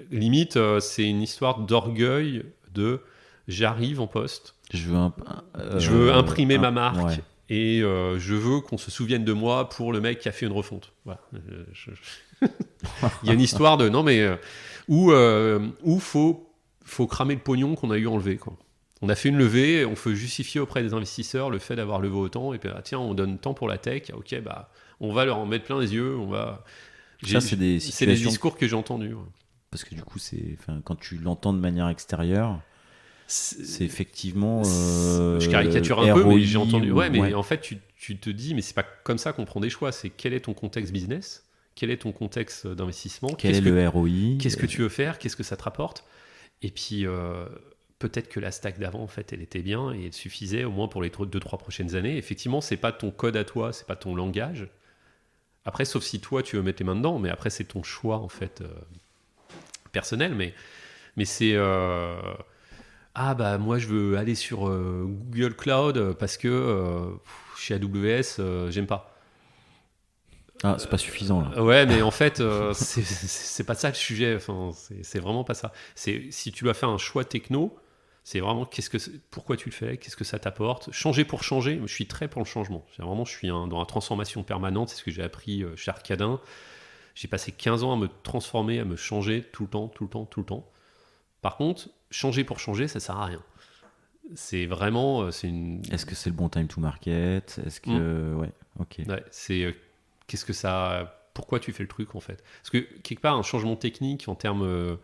limite, c'est une histoire d'orgueil de j'arrive en poste, je veux imprimer ma marque, ouais. et je veux qu'on se souvienne de moi pour le mec qui a fait une refonte. Voilà. Il y a une histoire de... Non, mais... où faut cramer le pognon qu'on a eu enlevé, quoi. On a fait une levée, on peut justifier auprès des investisseurs le fait d'avoir levé autant, et puis tiens, on donne tant pour la tech, ok, on va leur en mettre plein les yeux, on va... C'est des discours que j'ai entendus. Ouais. Parce que du coup, quand tu l'entends de manière extérieure, c'est effectivement... je caricature un peu, mais j'ai entendu... Ouais, mais en fait, tu te dis, mais c'est pas comme ça qu'on prend des choix, c'est quel est ton contexte business, quel est ton contexte d'investissement, quel est le ROI, qu'est-ce que tu veux faire, qu'est-ce que ça te rapporte, et puis peut-être que la stack d'avant, en fait, elle était bien, et elle suffisait au moins pour les 2-3 prochaines années. Effectivement, c'est pas ton code à toi, c'est pas ton langage. Après, sauf si toi, tu veux mettre les mains dedans, mais après, c'est ton choix, en fait, personnel, mais c'est... moi je veux aller sur Google Cloud parce que chez AWS j'aime pas. C'est pas suffisant là. Ouais, mais en fait c'est pas ça le sujet. Enfin, c'est vraiment pas ça. Si tu dois faire un choix techno, c'est vraiment pourquoi tu le fais, qu'est-ce que ça t'apporte. Changer pour changer, je suis très pour le changement. Je suis dans la transformation permanente, c'est ce que j'ai appris chez Arcadin. J'ai passé 15 ans à me transformer, à me changer tout le temps. Par contre, changer pour changer, ça sert à rien. C'est vraiment... Est-ce que c'est le bon time to market? Est-ce que... Ouais, ok. Ouais, c'est... qu'est-ce que ça... Pourquoi tu fais le truc, en fait? Parce que, quelque part, un changement technique, en termes...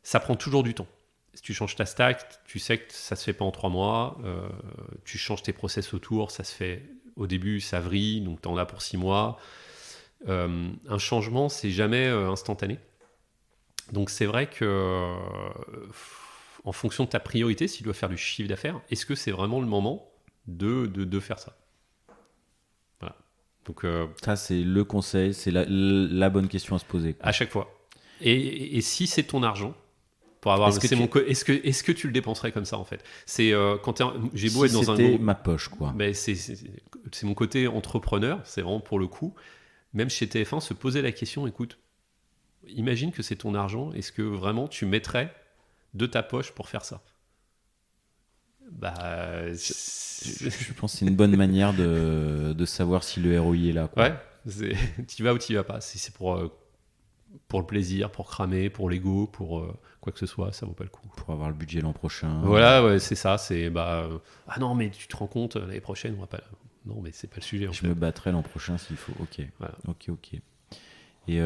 ça prend toujours du temps. Si tu changes ta stack, tu sais que ça se fait pas en 3 mois. Tu changes tes process autour, ça se fait... Au début, ça vrille, donc tu en as pour 6 mois. Un changement, c'est jamais instantané. Donc c'est vrai que en fonction de ta priorité, si tu dois faire du chiffre d'affaires, est-ce que c'est vraiment le moment de faire ça? Voilà. Donc ça c'est le conseil, c'est la bonne question à se poser, quoi. À chaque fois. Et si c'est ton argent pour avoir, est-ce que tu le dépenserais comme ça en fait? C'est quand j'ai beau être dans un c'était ma poche, quoi. Mais c'est mon côté entrepreneur, c'est vraiment pour le coup. Même chez TF1, se poser la question, écoute. Imagine que c'est ton argent, est-ce que vraiment tu mettrais de ta poche pour faire ça? Je pense que c'est une bonne manière de savoir si le ROI est là, quoi. Ouais, tu vas ou tu vas pas. Si c'est pour le plaisir, pour cramer, pour l'ego, pour quoi que ce soit, ça vaut pas le coup. Pour avoir le budget l'an prochain. Voilà, ouais, c'est ça. C'est ah non, mais tu te rends compte, l'année prochaine, on va pas. Non, mais c'est pas le sujet. En Je fait. me battrai l'an prochain s'il faut. Ok. Voilà. Ok. Et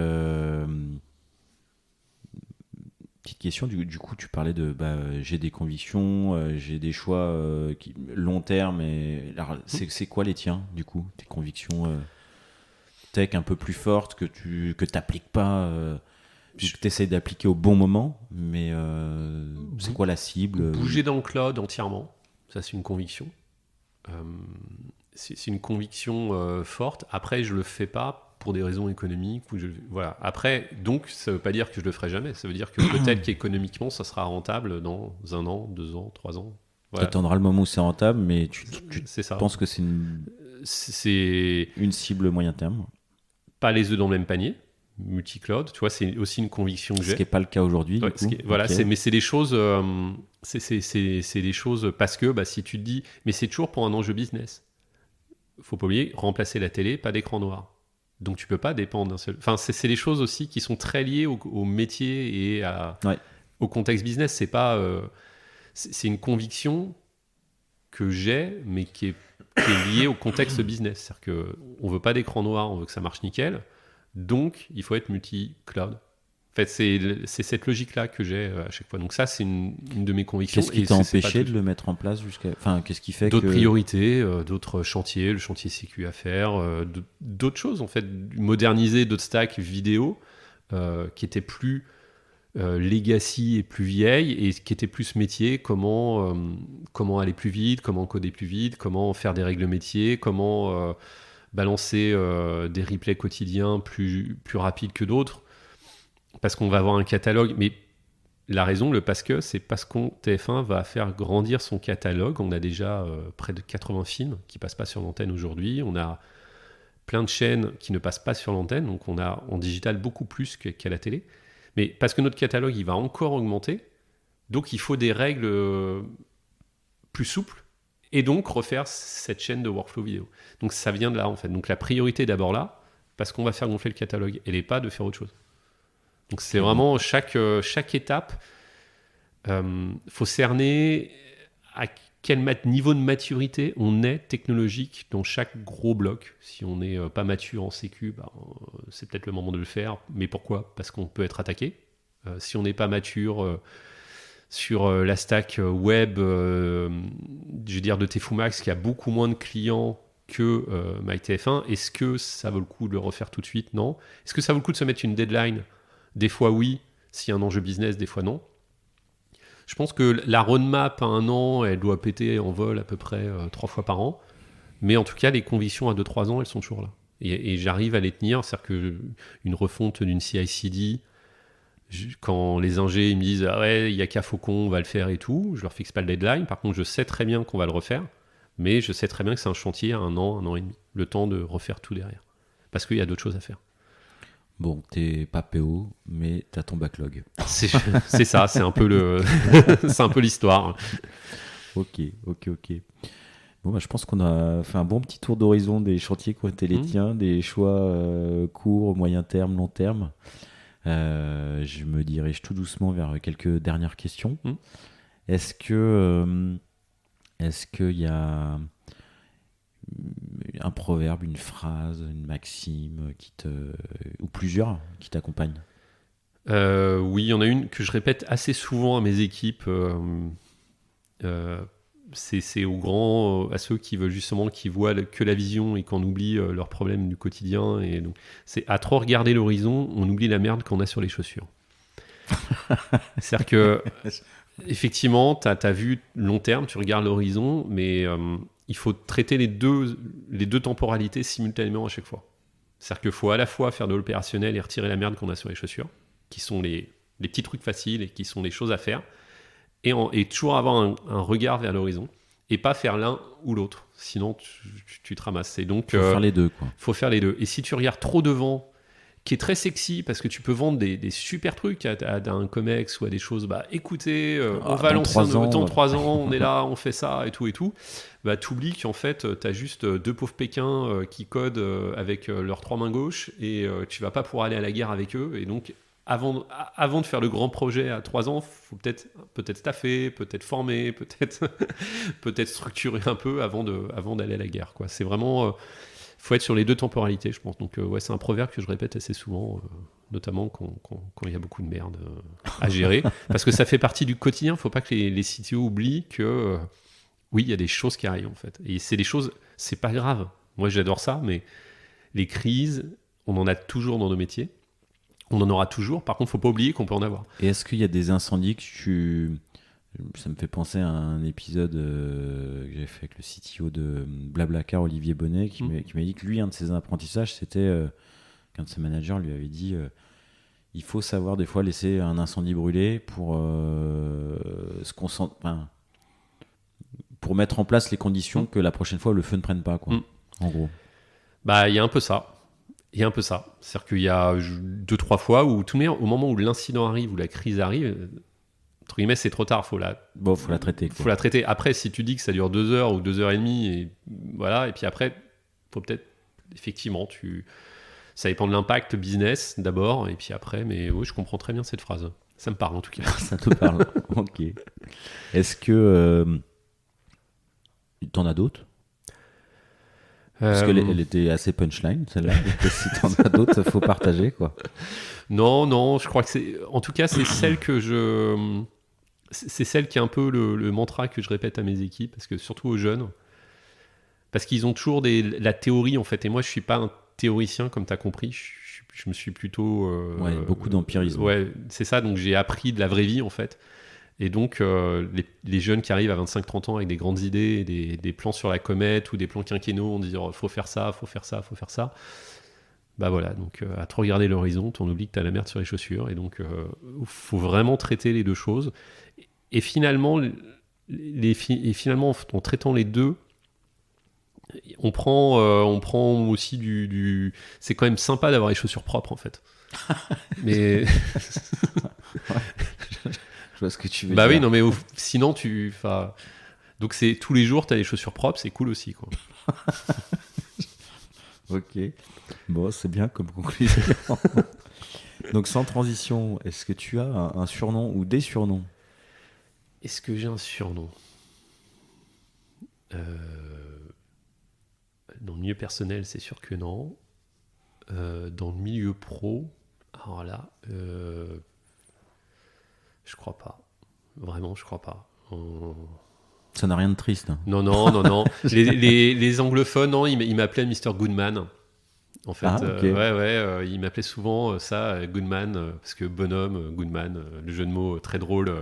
petite question, du coup, tu parlais de j'ai des convictions, j'ai des choix long terme. Alors, c'est quoi les tiens, du coup, tes convictions tech un peu plus fortes que tu n'appliques pas, que tu essayes d'appliquer au bon moment, mais c'est quoi la cible Bouger dans le cloud entièrement, ça c'est une conviction. C'est une conviction forte. Après, je le fais pas pour des raisons économiques. Voilà. Après, donc, ça veut pas dire que je le ferai jamais. Ça veut dire que peut-être qu'économiquement, ça sera rentable dans 1 an, 2 ans, 3 ans. Tu attendras le moment où c'est rentable, mais tu c'est ça. penses que c'est une cible moyen terme. Pas les œufs dans le même panier. Multi-cloud, tu vois, c'est aussi une conviction que j'ai. Ce qui n'est pas le cas aujourd'hui, Ouais, du coup. Voilà, Okay. mais c'est des choses, c'est des choses parce que si tu te dis, mais c'est toujours pour un enjeu business. Faut pas oublier, remplacer la télé, pas d'écran noir. Donc tu peux pas dépendre d'un seul. Enfin, c'est des choses aussi qui sont très liées au métier et au contexte business. C'est pas, c'est une conviction que j'ai, mais qui est liée au contexte business. C'est-à-dire que on veut pas d'écran noir, on veut que ça marche nickel. Donc, il faut être multi-cloud. En fait, c'est cette logique-là que j'ai à chaque fois. Donc ça, c'est une de mes convictions. Qu'est-ce qui t'a empêché de le mettre en place Enfin, qu'est-ce qui fait d'autres priorités, d'autres chantiers, le chantier sécu à faire, d'autres choses, en fait. Moderniser d'autres stacks vidéo qui étaient plus legacy et plus vieilles et qui étaient plus métier, comment aller plus vite, comment coder plus vite, comment faire des règles métiers, comment... balancer des replays quotidiens plus rapides que d'autres parce qu'on va avoir un catalogue, mais la raison, c'est parce qu'on TF1 va faire grandir son catalogue. On a déjà près de 80 films qui passent pas sur l'antenne aujourd'hui, on a plein de chaînes qui ne passent pas sur l'antenne, donc on a en digital beaucoup plus qu'à la télé, mais parce que notre catalogue il va encore augmenter, donc il faut des règles plus souples et donc refaire cette chaîne de workflow vidéo. Donc ça vient de là en fait. Donc la priorité est d'abord là, parce qu'on va faire gonfler le catalogue, elle n'est pas de faire autre chose. Donc c'est vraiment chaque étape, faut cerner à quel niveau de maturité on est technologique dans chaque gros bloc. Si on n'est pas mature en sécu, c'est peut-être le moment de le faire. Mais pourquoi ? Parce qu'on peut être attaqué. Si on n'est pas mature... sur la stack web, je veux dire de Tefumax, qui a beaucoup moins de clients que MyTF1, est-ce que ça vaut le coup de le refaire tout de suite ? Non. Est-ce que ça vaut le coup de se mettre une deadline ? Des fois oui, s'il y a un enjeu business, des fois non. Je pense que la roadmap à 1 an, elle doit péter en vol à peu près 3 fois par an. Mais en tout cas, les convictions à 2-3 ans, elles sont toujours là. Et j'arrive à les tenir. C'est-à-dire qu'une refonte d'une CI/CD, quand les ingés ils me disent ah ouais, il n'y a qu'à Faucon, on va le faire et tout, je leur fixe pas le deadline. Par contre, je sais très bien qu'on va le refaire, mais je sais très bien que c'est un chantier à 1 an et demi, le temps de refaire tout derrière, parce qu'il y a d'autres choses à faire. Bon, t'es pas PO, mais t'as ton backlog. C'est ça, c'est un peu c'est un peu l'histoire. Ok. Bon, je pense qu'on a fait un bon petit tour d'horizon des chantiers qui ont été les tiens, des choix court, moyen terme, long terme. Je me dirige tout doucement vers quelques dernières questions. Est-ce qu'il y a un proverbe, une phrase, une maxime ou plusieurs qui t'accompagnent ? Oui, il y en a une que je répète assez souvent à mes équipes. C'est à ceux qui veulent justement, qui voient que la vision et qu'on oublie leurs problèmes du quotidien. Et donc, c'est à trop regarder l'horizon, on oublie la merde qu'on a sur les chaussures. C'est-à-dire que, effectivement, t'as vu long terme, tu regardes l'horizon, mais il faut traiter les deux temporalités simultanément à chaque fois. C'est-à-dire qu'il faut à la fois faire de l'opérationnel et retirer la merde qu'on a sur les chaussures, qui sont les petits trucs faciles et qui sont les choses à faire. Et toujours avoir un regard vers l'horizon et pas faire l'un ou l'autre, sinon tu te ramasses. Et donc, faut faire les deux, quoi. Faut faire les deux. Et si tu regardes trop devant, qui est très sexy parce que tu peux vendre des super trucs à un comex ou à des choses, écoutez, on va lancer dans 3 ans, on est là, on fait ça et tout, t'oublies qu'en fait t'as juste 2 pauvres Pékins qui codent avec leurs 3 mains gauches et tu vas pas pouvoir aller à la guerre avec eux, et donc avant de faire le grand projet à 3 ans, faut peut-être staffer, peut-être former, peut-être structurer un peu avant d'aller à la guerre, quoi. C'est vraiment, faut être sur les deux temporalités, je pense. Donc ouais, c'est un proverbe que je répète assez souvent, notamment quand il y a beaucoup de merde à gérer, parce que ça fait partie du quotidien. Faut pas que les CTO oublient que oui, il y a des choses qui arrivent en fait, et c'est des choses, c'est pas grave. Moi, j'adore ça, mais les crises, on en a toujours dans nos métiers. On en aura toujours. Par contre, faut pas oublier qu'on peut en avoir. Et est-ce qu'il y a des incendies ça me fait penser à un épisode que j'avais fait avec le CTO de Blablacar, Olivier Bonnet, qui m'a dit que lui, un de ses apprentissages, c'était qu'un de ses managers lui avait dit il faut savoir des fois laisser un incendie brûler pour pour mettre en place les conditions que la prochaine fois le feu ne prenne pas, quoi. En gros. Bah, il y a un peu ça. C'est-à-dire qu'il y a 2-3 fois où au moment où l'incident arrive, où la crise arrive, entre guillemets, c'est trop tard. Faut la traiter. Faut la traiter. Après, si tu dis que ça dure 2 heures ou 2 heures et demie, et voilà, et puis après, faut peut-être, effectivement, ça dépend de l'impact business d'abord, et puis après, mais oui, je comprends très bien cette phrase. Ça me parle en tout cas. Ça te parle. Ok. Est-ce que t'en as d'autres? Parce qu'elle était assez punchline, celle-là. Si t'en as d'autres, il faut partager, quoi. Non, je crois que en tout cas, c'est celle c'est celle qui est un peu le mantra que je répète à mes équipes, parce que surtout aux jeunes, parce qu'ils ont toujours la théorie en fait, et moi je suis pas un théoricien comme tu as compris, je me suis plutôt beaucoup d'empirisme. Ouais, c'est ça, donc j'ai appris de la vraie vie en fait. Et donc les jeunes qui arrivent à 25-30 ans avec des grandes idées, des plans sur la comète ou des plans quinquennaux, on dit faut faire ça, faut faire ça, faut faire ça. Bah voilà, donc à trop regarder l'horizon, on oublie que t'as la merde sur les chaussures, et donc faut vraiment traiter les deux choses. Et finalement, en traitant les deux, on prend aussi c'est quand même sympa d'avoir les chaussures propres en fait. Mais je vois ce que tu veux dire. Bah oui, non mais sinon donc c'est tous les jours t'as les chaussures propres, c'est cool aussi, quoi. Ok, bon, c'est bien comme conclusion. Donc sans transition, est-ce que tu as un surnom ou des surnoms? Est-ce que j'ai un surnom? Dans le milieu personnel, c'est sûr que non. Dans le milieu pro, alors là, je crois pas. Vraiment, je crois pas. Ça n'a rien de triste. Hein. Non. Les anglophones, non, ils m'appelaient Mr. Goodman. En fait, okay. Ils m'appelaient souvent Goodman, parce que bonhomme, Goodman, le jeu de mots très drôle.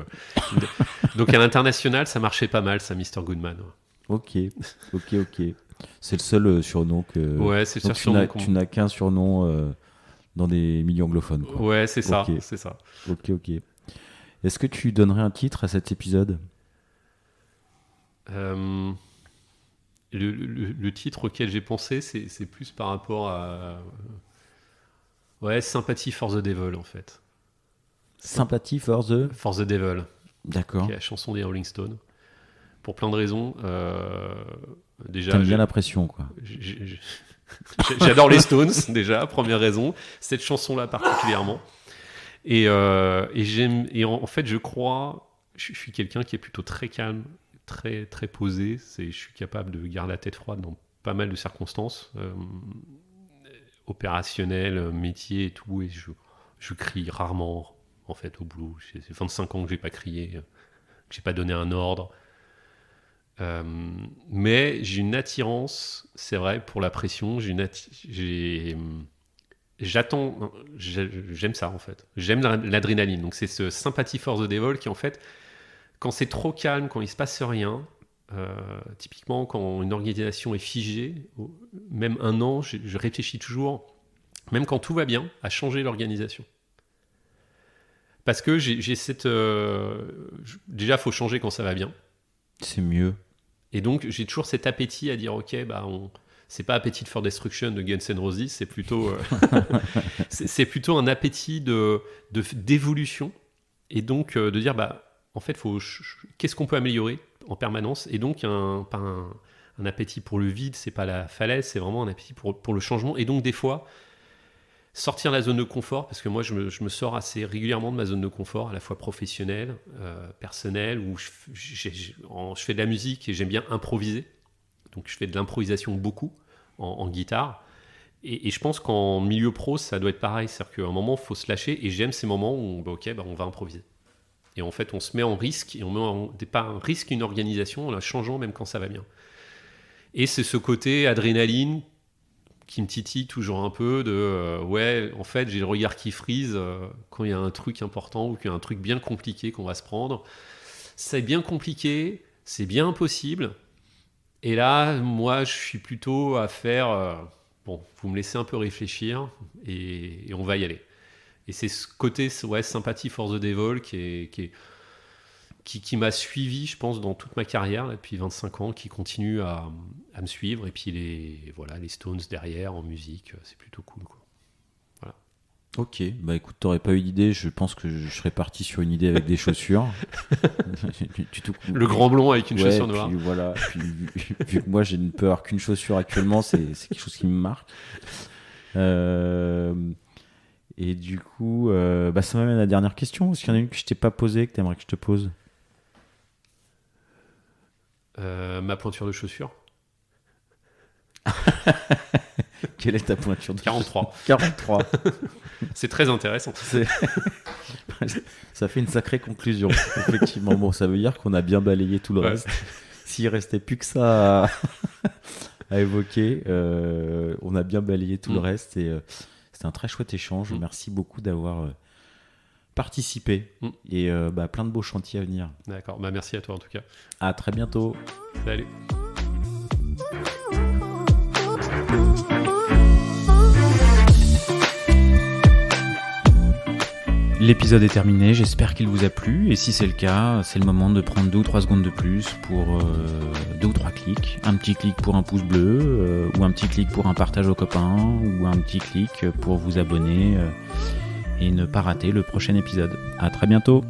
Donc à l'international, ça marchait pas mal, ça, Mr. Goodman. Ok. C'est le seul surnom que. Ouais, c'est le seul surnom. Tu n'as qu'un surnom dans des milieux anglophones, quoi. Ouais, c'est ça, c'est ça. Ok. Est-ce que tu donnerais un titre à cet épisode? Le titre auquel j'ai pensé, c'est plus par rapport à Sympathy for the Devil, en fait. Sympathy for the Devil. D'accord. Qui est la chanson des Rolling Stones. Pour plein de raisons. Déjà, t'aimes bien la pression, quoi. J'adore les Stones, déjà, première raison. Cette chanson-là particulièrement. Et en fait, je crois, je suis quelqu'un qui est plutôt très calme, très, très posé. Je suis capable de garder la tête froide dans pas mal de circonstances, opérationnelles, métier et tout. Et je crie rarement, en fait, au boulot. C'est 25 ans que j'ai pas crié, que j'ai pas donné un ordre. Mais j'ai une attirance, c'est vrai, pour la pression. J'aime ça, en fait. J'aime l'adrénaline. Donc c'est ce Sympathy for the Devil qui, en fait, quand c'est trop calme, quand il se passe rien, typiquement quand une organisation est figée, même un an, je réfléchis toujours, même quand tout va bien, à changer l'organisation. Parce que j'ai cette... déjà, il faut changer quand ça va bien. C'est mieux. Et donc, j'ai toujours cet appétit à dire, ok, c'est pas Appetite for Destruction de Guns N' Roses, c'est plutôt, c'est plutôt un appétit d'évolution. Et donc, de dire, en fait, qu'est-ce qu'on peut améliorer en permanence? Et donc, pas un appétit pour le vide, c'est pas la falaise, c'est vraiment un appétit pour le changement. Et donc, des fois, sortir de la zone de confort, parce que moi je me sors assez régulièrement de ma zone de confort, à la fois professionnelle, personnelle, où je fais de la musique et j'aime bien improviser. Donc je fais de l'improvisation beaucoup en guitare. Et je pense qu'en milieu pro, ça doit être pareil. C'est-à-dire qu'à un moment, il faut se lâcher. Et j'aime ces moments où on va improviser. Et en fait, on se met en risque. Et on met pas un risque, une organisation, en la changeant même quand ça va bien. Et c'est ce côté adrénaline qui me titille toujours un peu de en fait, j'ai le regard qui frise quand il y a un truc important ou qu'il y a un truc bien compliqué qu'on va se prendre. C'est bien compliqué, c'est bien impossible. Et là, moi, je suis plutôt à faire... vous me laissez un peu réfléchir et on va y aller. Et c'est ce côté sympathie for the devil qui m'a suivi, je pense, dans toute ma carrière, là, depuis 25 ans, qui continue à me suivre. Et puis les Stones derrière, en musique, c'est plutôt cool, quoi. Voilà. Ok, bah écoute, t'aurais pas eu d'idée, je pense que je serais parti sur une idée avec des chaussures. Le grand blond avec une chaussure noire. Puis voilà, vu que moi je ne peux avoir qu'une chaussure actuellement, c'est quelque chose qui me marque. Et du coup, ça m'amène à la dernière question. Est-ce qu'il y en a une que je t'ai pas posée, que tu aimerais que je te pose? Ma pointure de chaussure. Quelle est ta pointure de 43. 43. C'est très intéressant. Ça fait une sacrée conclusion, effectivement. Bon, ça veut dire qu'on a bien balayé tout le reste. S'il restait plus que ça à évoquer, on a bien balayé tout le reste. Et c'était un très chouette échange. Merci beaucoup d'avoir participé. Et plein de beaux chantiers à venir. D'accord. Merci à toi en tout cas. À très bientôt. Salut. L'épisode est terminé, j'espère qu'il vous a plu, et si c'est le cas, c'est le moment de prendre 2 ou 3 secondes de plus pour 2 ou 3 clics. Un petit clic pour un pouce bleu, ou un petit clic pour un partage aux copains, ou un petit clic pour vous abonner et ne pas rater le prochain épisode. À très bientôt.